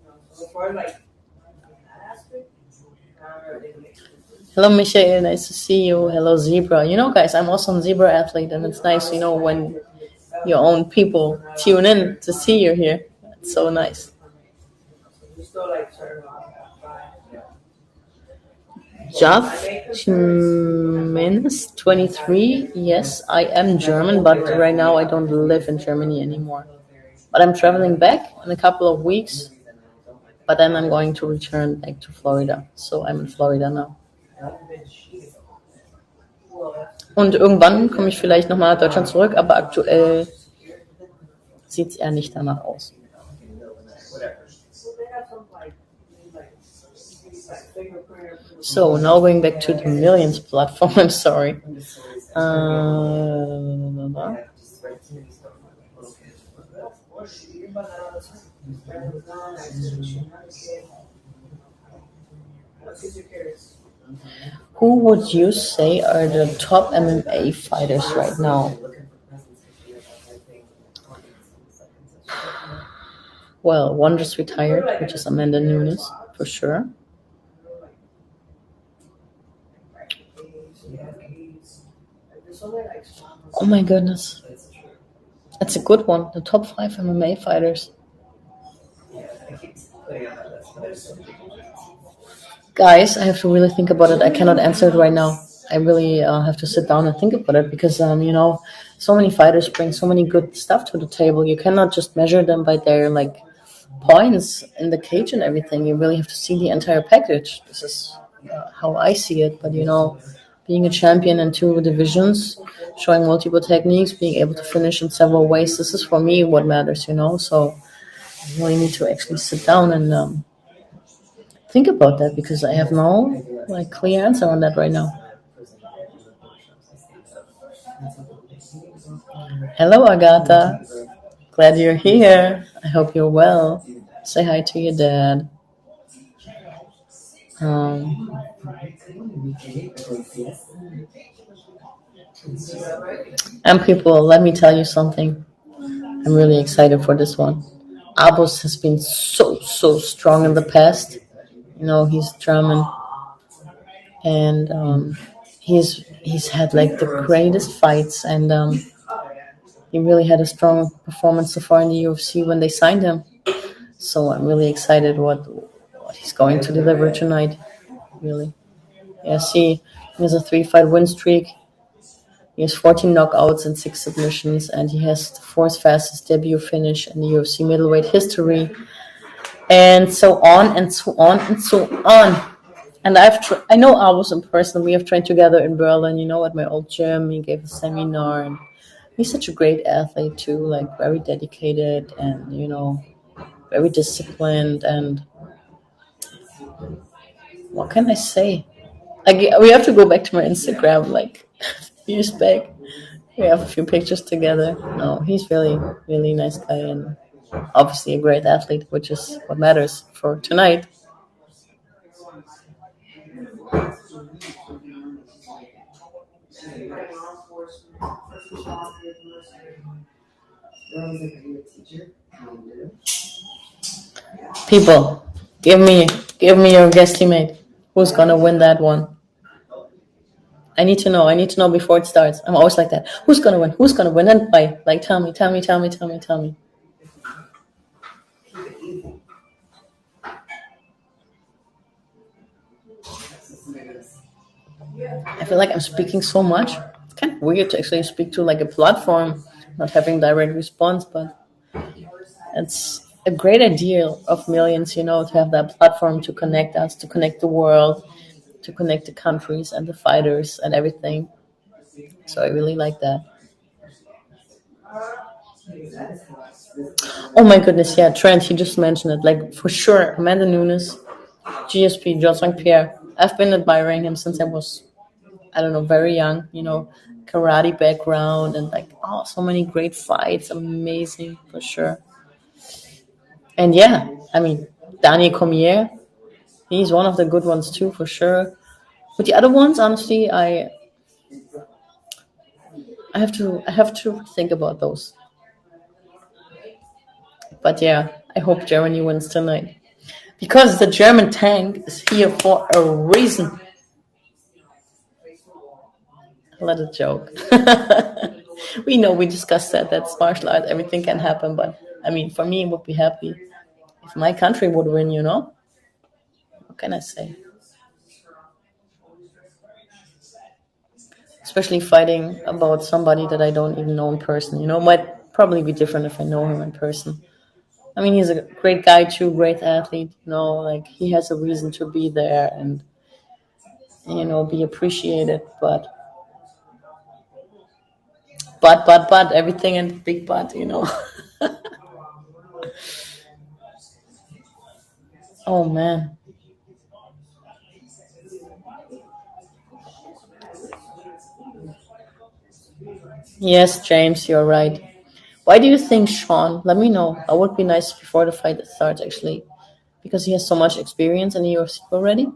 Hello, Michael. Nice to see you. Hello, Zebra. Guys, I'm also a Zebra athlete, and it's nice, when your own people tune in to see you here. It's so nice. Jav Jimenez, 23. Yes, I am German, but right now I don't live in Germany anymore. But I'm traveling back in a couple of weeks. But then I'm going to return back to Florida. So I'm in Florida now. Und irgendwann komme ich vielleicht nochmal nach Deutschland zurück, aber aktuell sieht es eher nicht danach aus. So now going back to the Millions platform. I'm sorry. Who would you say are the top MMA fighters right now? Well, one just retired, which is Amanda Nunes, for sure. Oh my goodness. That's a good one. The top 5 MMA fighters. Guys, I have to really think about it. I cannot answer it right now. I really have to sit down and think about it because, so many fighters bring so many good stuff to the table. You cannot just measure them by their points in the cage and everything. You really have to see the entire package. This is how I see it. But being a champion in 2 divisions, showing multiple techniques, being able to finish in several ways. This is for me what matters. So you really need to actually sit down and think about that because I have no clear answer on that right now. Hello, Agatha. Glad you're here. I hope you're well. Say hi to your dad. Um, and people, let me tell you something. I'm really excited for this one. Abus has been so strong in the past. He's German, and he's had the greatest fights, and he really had a strong performance so far in the UFC when they signed him. So I'm really excited what he's going to deliver tonight. Really, yeah. See, he has a 3-fight win streak. He has 14 knockouts and 6 submissions, and he has the 4th fastest debut finish in the UFC middleweight history, and so on and so on and so on. And I know Albus in person. We have trained together in Berlin, at my old gym. He gave a seminar, and he's such a great athlete too, very dedicated and very disciplined. And what can I say? We have to go back to my Instagram, years back. We have a few pictures together. No, he's really, really nice guy and obviously a great athlete, which is what matters for tonight. People, give me your guesstimate. Who's gonna win that one? I need to know. I need to know before it starts. I'm always like that. Who's gonna win? Who's gonna win? And why? Tell me, tell me, tell me, tell me, tell me. I feel like I'm speaking so much. It's kind of weird to actually speak to a platform, not having direct response, but it's a great idea of millions, to have that platform to connect us, to connect the world, to connect the countries and the fighters and everything. So I really like that. Oh my goodness, yeah, Trent, he just mentioned it. For sure, Amanda Nunes, GSP, George St. Pierre. I've been admiring him since I was, I don't know, very young, karate background and so many great fights. Amazing, for sure. And yeah, I mean, Daniel Cormier, he's one of the good ones too, for sure. But the other ones, honestly, I have to think about those. But yeah, I hope Germany wins tonight because the German tank is here for a reason. Let it joke. We know we discussed that. That's martial art. Everything can happen. But I mean, for me, I would be happy if my country would win. What can I say? Especially fighting about somebody that I don't even know in person. Might probably be different if I know him in person. I mean, he's a great guy too, great athlete. He has a reason to be there and be appreciated. But everything in big but. Oh man. Yes, James, you're right. Why do you think Sean? Let me know. It would be nice before the fight starts, actually, because he has so much experience in the UFC already.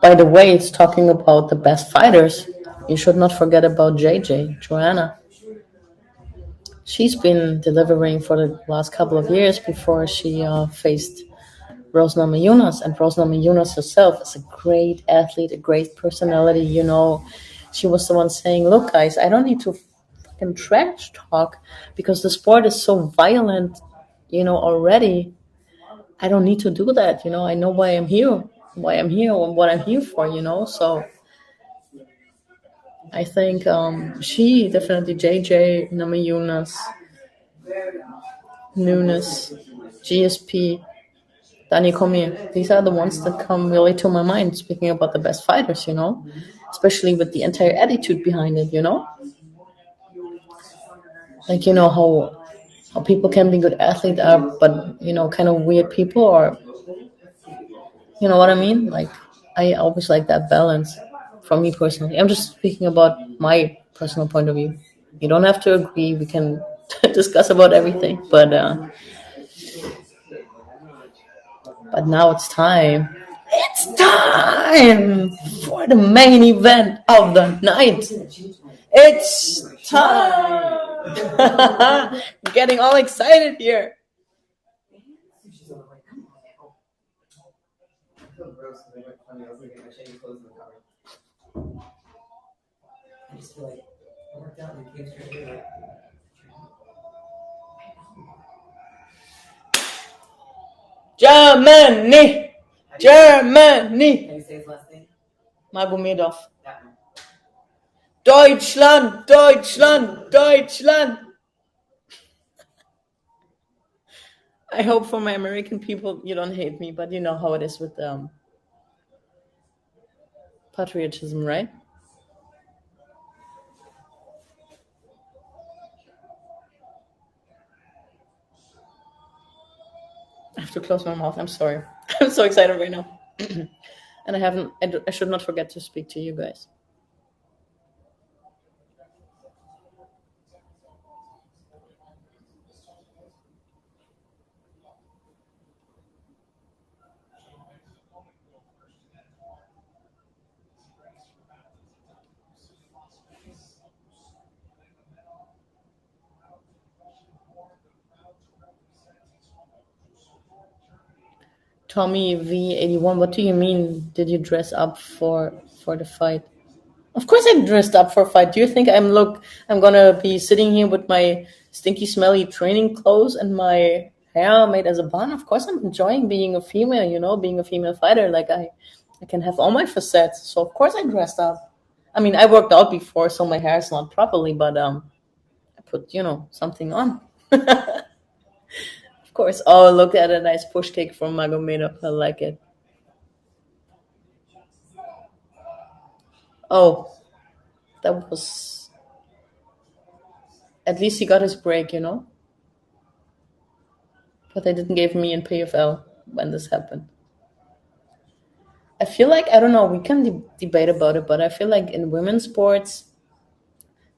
By the way, it's talking about the best fighters. You should not forget about JJ, Joanna. She's been delivering for the last couple of years before she faced Rose Namajunas. And Rose Namajunas herself is a great athlete, a great personality. She was the one saying, "Look, guys, I don't need to fucking trash talk because the sport is so violent, already. I don't need to do that. I know why I'm here, and what I'm here for. So I think she definitely JJ Namajunas, Nunes, GSP, Dani Cormier. These are the ones that come really to my mind. Speaking about the best fighters, especially with the entire attitude behind it. Like how people can be good athletes but kind of weird people, or you know what I mean. Like I always like that balance. For me personally, I'm just speaking about my personal point of view. You don't have to agree. We can discuss about everything, but now it's time. It's time for the main event of the night. It's time. Getting all excited here. Germany. Germany. Can you say his last name? Magomedov. Deutschland. Deutschland. Deutschland. I hope for my American people you don't hate me, but you know how it is with patriotism, right? I have to close my mouth. I'm sorry. I'm so excited right now. And I should not forget to speak to you guys. Tommy V81, what do you mean? Did you dress up for the fight? Of course I dressed up for a fight. Do you think I'm gonna be sitting here with my stinky, smelly training clothes and my hair made as a bun? Of course I'm enjoying being a female, being a female fighter. Like I can have all my facets. So of course I dressed up. I mean, I worked out before, so my hair is not properly, but I put, something on. Of course. Oh, look at a nice push kick from Magomedov. I like it. Oh, that was. At least he got his break. But they didn't give me in PFL when this happened. I feel like, I don't know, we can debate about it, but I feel like in women's sports,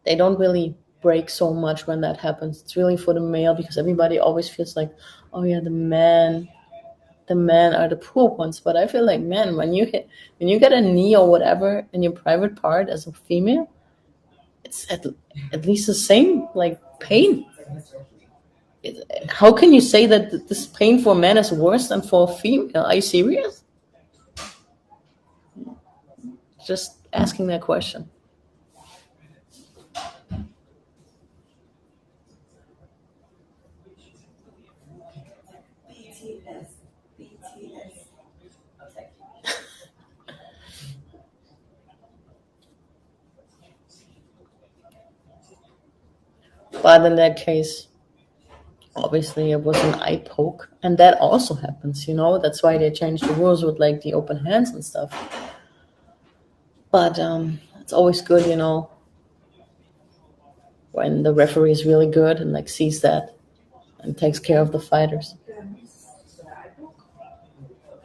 they don't really break so much when that happens. It's really for the male because everybody always feels like, oh yeah, the men are the poor ones. But I feel like, man, when you get a knee or whatever in your private part as a female, it's at least the same like pain. How can you say that this pain for men is worse than for a female? Are you serious? Just asking that question. BTS. BTS. Okay. But in that case, obviously it was an eye poke, and that also happens. That's why they changed the rules with like the open hands and stuff. But it's always good, when the referee is really good and like sees that and takes care of the fighters.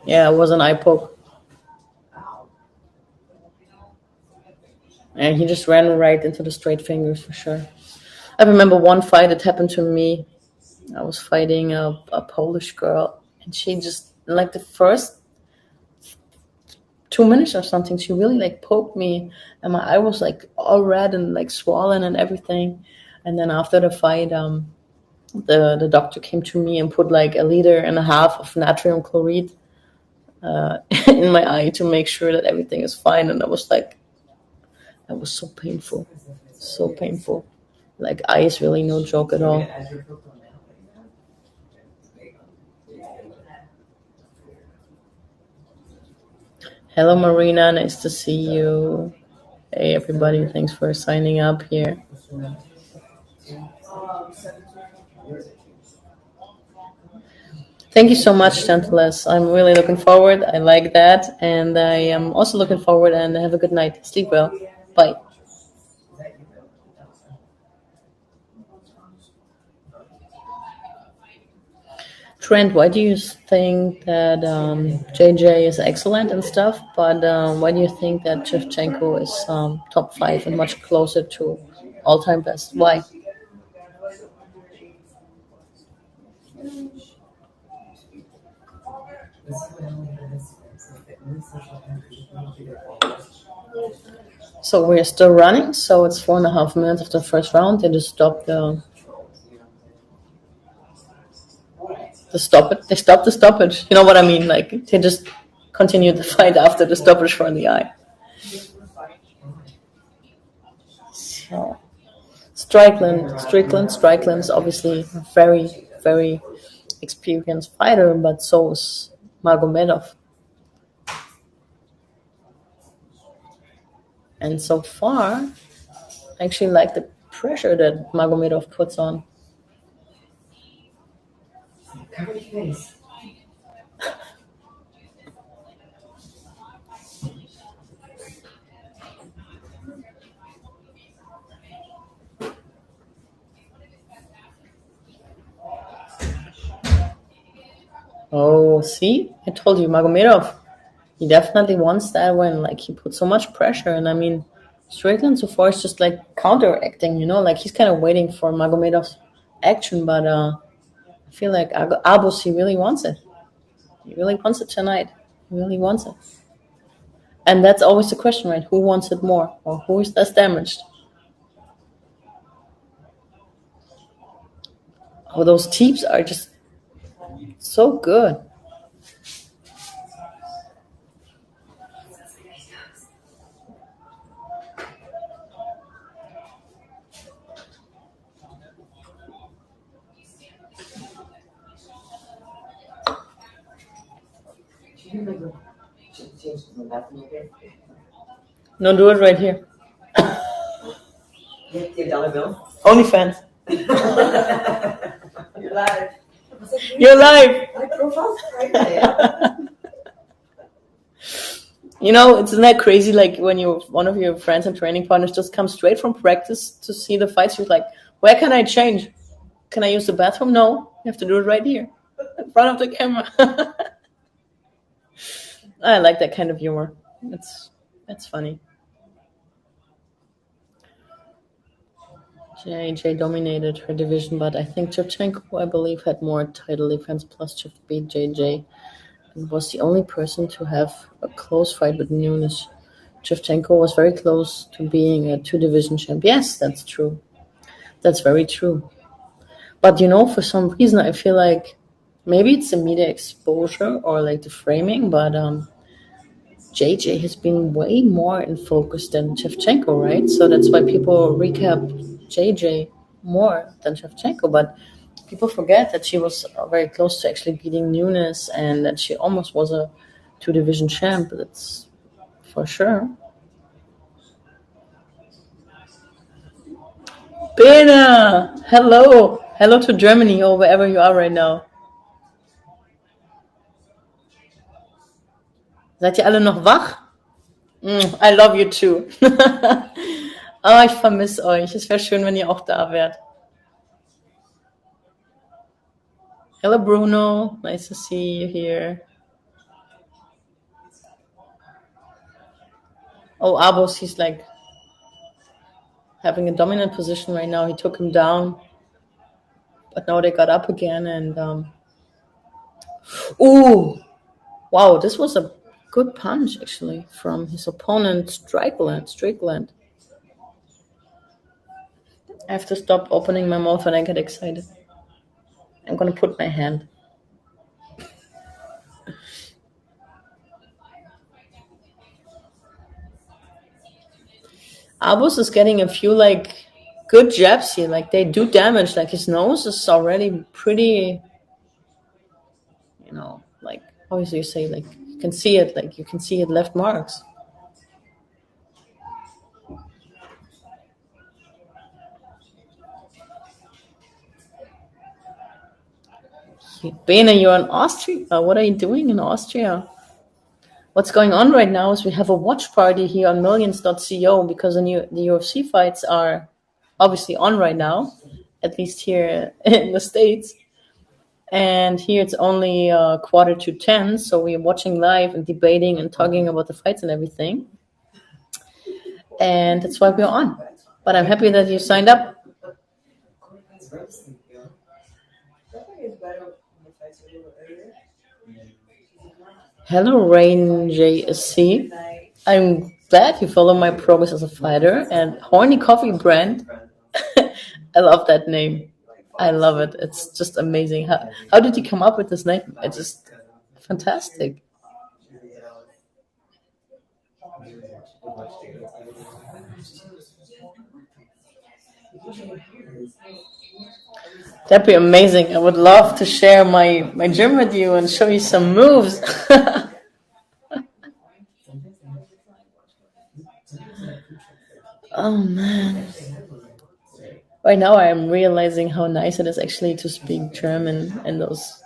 Yeah, it was an eye poke. And he just ran right into the straight fingers for sure. I remember one fight that happened to me. I was fighting a Polish girl, and she just, like the first 2 minutes or something, she really like poked me, and my eye was like all red and like swollen and everything. And then after the fight, the doctor came to me and put like 1.5 liters of natrium chloride in my eye to make sure that everything is fine. And I was like, that was so painful, so painful. Like eye is really no joke at all. Hello, Marina. Nice to see you. Hey, everybody. Thanks for signing up here. Thank you so much, Gentleless. I'm really looking forward. I like that. And I am also looking forward, and have a good night. Sleep well. Bye. Trent, why do you think that JJ is excellent and stuff, but why do you think that Shevchenko is top 5 and much closer to all-time best? Why? So we're still running. So it's 4.5 minutes of the first round. They just stopped They stopped the stoppage. You know what I mean? Like they just continued the fight after the stoppage for the eye. So Strickland is obviously a very, very experienced fighter, but so is Magomedov. And so far, I actually like the pressure that Magomedov puts on. Cover your face. Oh, see? I told you, Magomedov, he definitely wants that win. Like, he put so much pressure. And I mean, Strickland so far is just like counteracting, you know? Like, he's kind of waiting for Magomedov's action. But I feel like Abus, he really wants it. He really wants it tonight. He really wants it. And that's always the question, right? Who wants it more? Or who is less damaged? Oh, those teeps are just so good. No, do it right here. $1 bill. OnlyFans. You're live. You're live. My profile's right there. You know, isn't that crazy? Like when one of your friends and training partners just comes straight from practice to see the fights, you're like, where can I change? Can I use the bathroom? No, you have to do it right here, in front of the camera. I like that kind of humor. It's funny. JJ dominated her division, but I think Shevchenko, I believe, had more title defense plus just beat JJ and was the only person to have a close fight with Nunes. Shevchenko was very close to being a two-division champ. Yes, that's true. That's very true. But, you know, for some reason, I feel like maybe it's the media exposure or like the framing, but JJ has been way more in focus than Shevchenko, right? So that's why people recap JJ more than Shevchenko. But people forget that she was very close to actually beating Nunes and that she almost was a two-division champ. That's for sure. Bena! Hello! Hello to Germany or wherever you are right now. Seid ihr alle noch wach? I love you too. Ah, ich vermisse euch. Es wäre schön, wenn ihr auch da wärt. Hello, Bruno. Nice to see you here. Oh, Abos, he's like having a dominant position right now. He took him down, but now they got up again. And ooh, wow, this was a good punch actually from his opponent, Strickland. I have to stop opening my mouth when I get excited. I'm gonna put my hand. Albus is getting a few like good jabs here. Like they do damage. Like his nose is already pretty, like how do you say, like you can see it. Like you can see it left marks. Bene, you're in Austria. What are you doing in Austria? What's going on right now is we have a watch party here on millions.co because the UFC fights are obviously on right now, at least here in the States. And here it's only 9:45, so we're watching live and debating and talking about the fights and everything. And that's why we're on. But I'm happy that you signed up. Hello, Rain JSC. I'm glad you follow my progress as a fighter. And Horny Coffee Brand, I love that name. I love it. It's just amazing. How did you come up with this name? It's just fantastic. That'd be amazing. I would love to share my gym with you and show you some moves. Oh man. Right now I'm realizing how nice it is actually to speak German and those,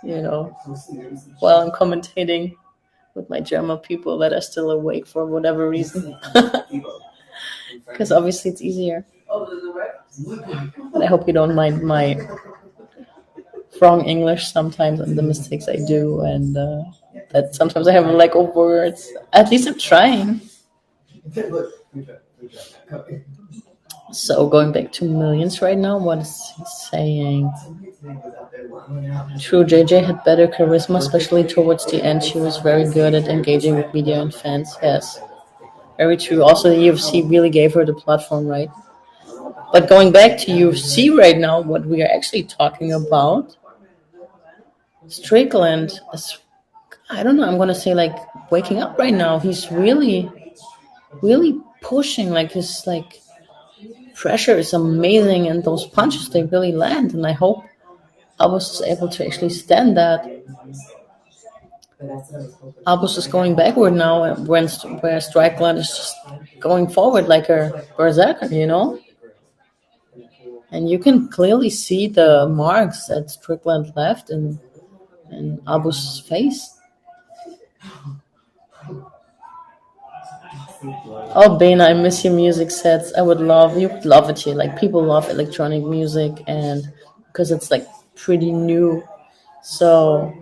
while I'm commentating with my German people that are still awake for whatever reason. Because obviously it's easier. But I hope you don't mind my wrong English sometimes and the mistakes I do, and that sometimes I have a lack of words. At least I'm trying. So going back to millions right now, what is he saying? True, JJ had better charisma, especially towards the end. She was very good at engaging with media and fans. Yes, very true. Also, the UFC really gave her the platform, right? But going back to UFC right now, what we are actually talking about, Strickland is, I don't know, I'm going to say like waking up right now. He's really, really pushing, like his like pressure is amazing and those punches, they really land. And I hope I was able to actually stand that. Albus is going backward now, where Strickland is just going forward like a berserker. And you can clearly see the marks that Strickland left in Albus' face. Oh, Bana, I miss your music sets. You would love it here. Like people love electronic music, and because it's like pretty new, so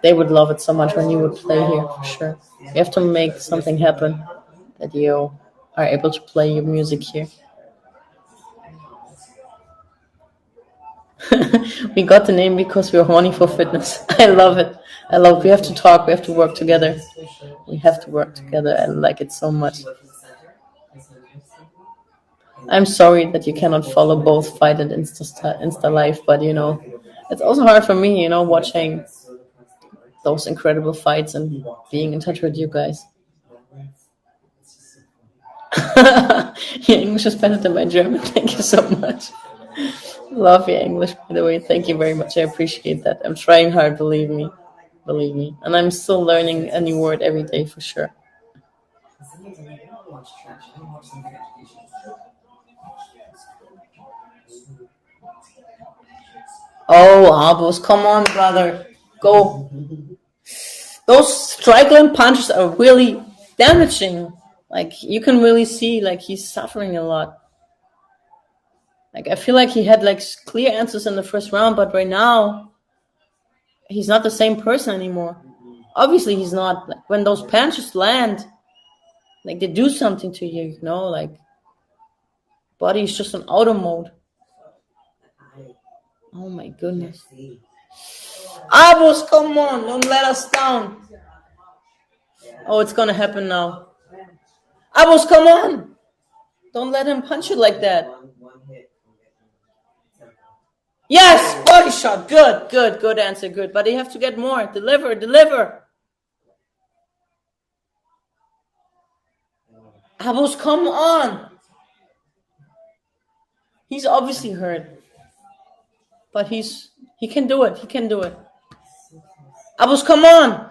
they would love it so much when you would play here for sure. You have to make something happen that you are able to play your music here. We got the name because we're horny for fitness. I love it. We have to talk, we have to work together. I like it so much. I'm sorry that you cannot follow both Fight and Insta Live, but it's also hard for me, watching those incredible fights and being in touch with you guys. Your English is better than my German. Thank you so much. Love your English, by the way. Thank you very much. I appreciate that. I'm trying hard, believe me. And I'm still learning a new word every day for sure. Oh, Albus, come on, brother. Go. Those Strickland punches are really damaging. Like, you can really see, like, he's suffering a lot. Like, I feel like he had, like, clear answers in the first round, but right now, he's not the same person anymore. Obviously, he's not. Like, when those punches land, like, they do something to you, like, Body's just on auto mode. Oh my goodness. Abus, come on, don't let us down. Oh, it's gonna happen now. Abus, come on! Don't let him punch you like that. Yes, body shot. Good answer, good. But you have to get more. Deliver. Abus, come on! He's obviously hurt. But he can do it. Abus, come on!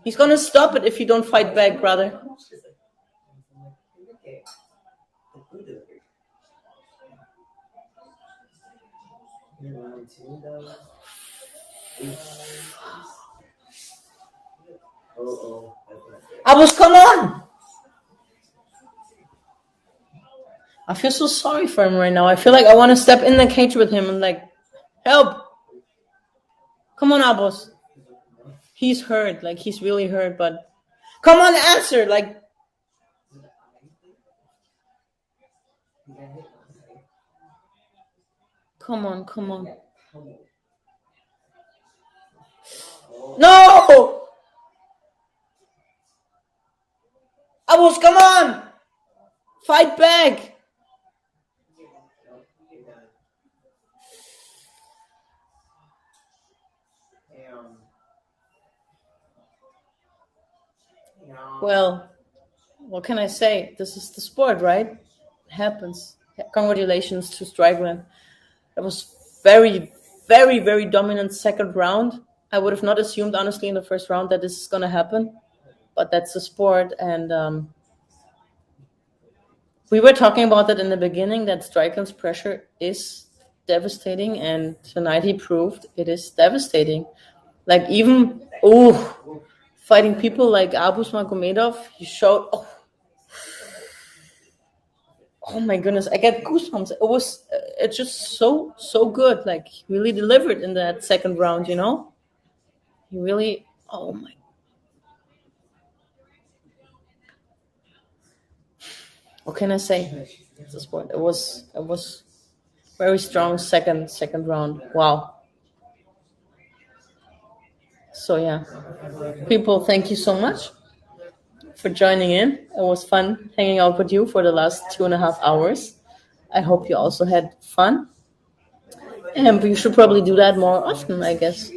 He's gonna stop it if you don't fight back, brother. Abus, come on! I feel so sorry for him right now. I feel like I want to step in the cage with him and like, help! Come on, Abus. He's hurt, like he's really hurt, but come on, answer, like. Come on. No! Abus, come on! Fight back! Well, what can I say? This is the sport, right? It happens. Congratulations to Strickland. That was very, very, very dominant second round. I would have not assumed, honestly, in the first round that this is going to happen. But that's the sport. And we were talking about that in the beginning, that Strickland's pressure is devastating. And tonight he proved it is devastating. Like even, fighting people like Abus Magomedov, he showed, oh my goodness, I get goosebumps. It's just so good. Like he really delivered in that second round, you know? He really, oh my. What can I say? It's a sport. It was very strong second round. Wow. So yeah. People, thank you so much for joining in. It was fun hanging out with you for the last 2.5 hours. I hope you also had fun. And we should probably do that more often, I guess.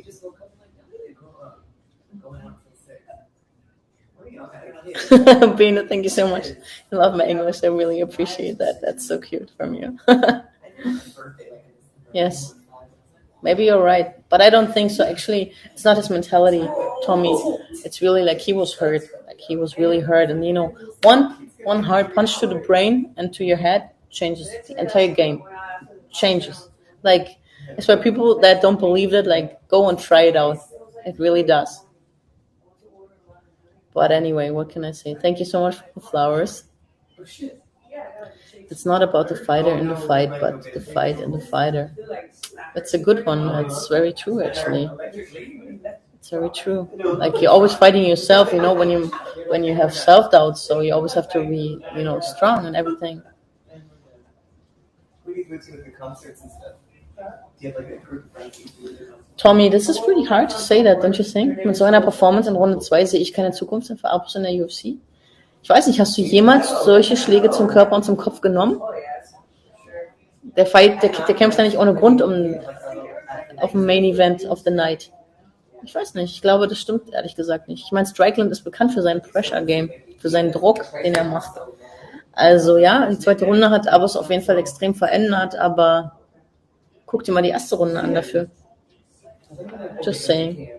Bina, thank you so much. I love my English. I really appreciate that. That's so cute from you. Yes. Maybe you're right. But I don't think so. Actually, it's not his mentality, Tommy. It's really like he was hurt. Like he was really hurt. And, you know, one hard punch to the brain and to your head changes the entire game. Changes. Like, it's why people that don't believe it, like, go and try it out. It really does. But anyway, what can I say? Thank you so much for the flowers. It's not about the fighter in the fight, but the fight in the fighter. That's a good one. That's very true, actually. It's very true. Like you're always fighting yourself, you know, when you have self-doubt. So you always have to be, you know, strong and everything. Tommy, this is pretty hard to say that, don't you think? Mit so einer Performance in Runde 2 sehe ich keine Zukunft für Abus in der UFC. Ich weiß nicht, hast du jemals solche Schläge zum Körper und zum Kopf genommen? Der kämpft ja nicht ohne Grund auf dem Main Event of the Night. Ich weiß nicht, ich glaube, das stimmt ehrlich gesagt nicht. Ich meine, Strickland ist bekannt für sein Pressure Game, für seinen Druck, den er macht. Also ja, die zweite Runde hat Abus auf jeden Fall extrem verändert, aber guck dir mal die erste Runde an dafür. Just saying.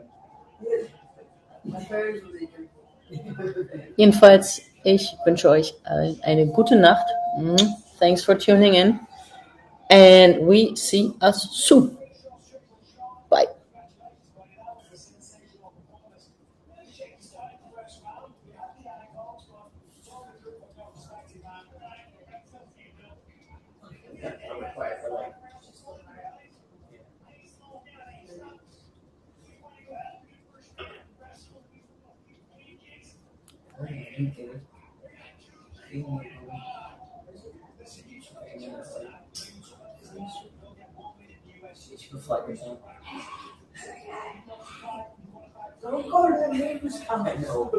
Jedenfalls, ich wünsche euch eine gute Nacht. Thanks for tuning in. And we see us soon. Bye. The flight machine. Don't go to the neighbor's coming. No,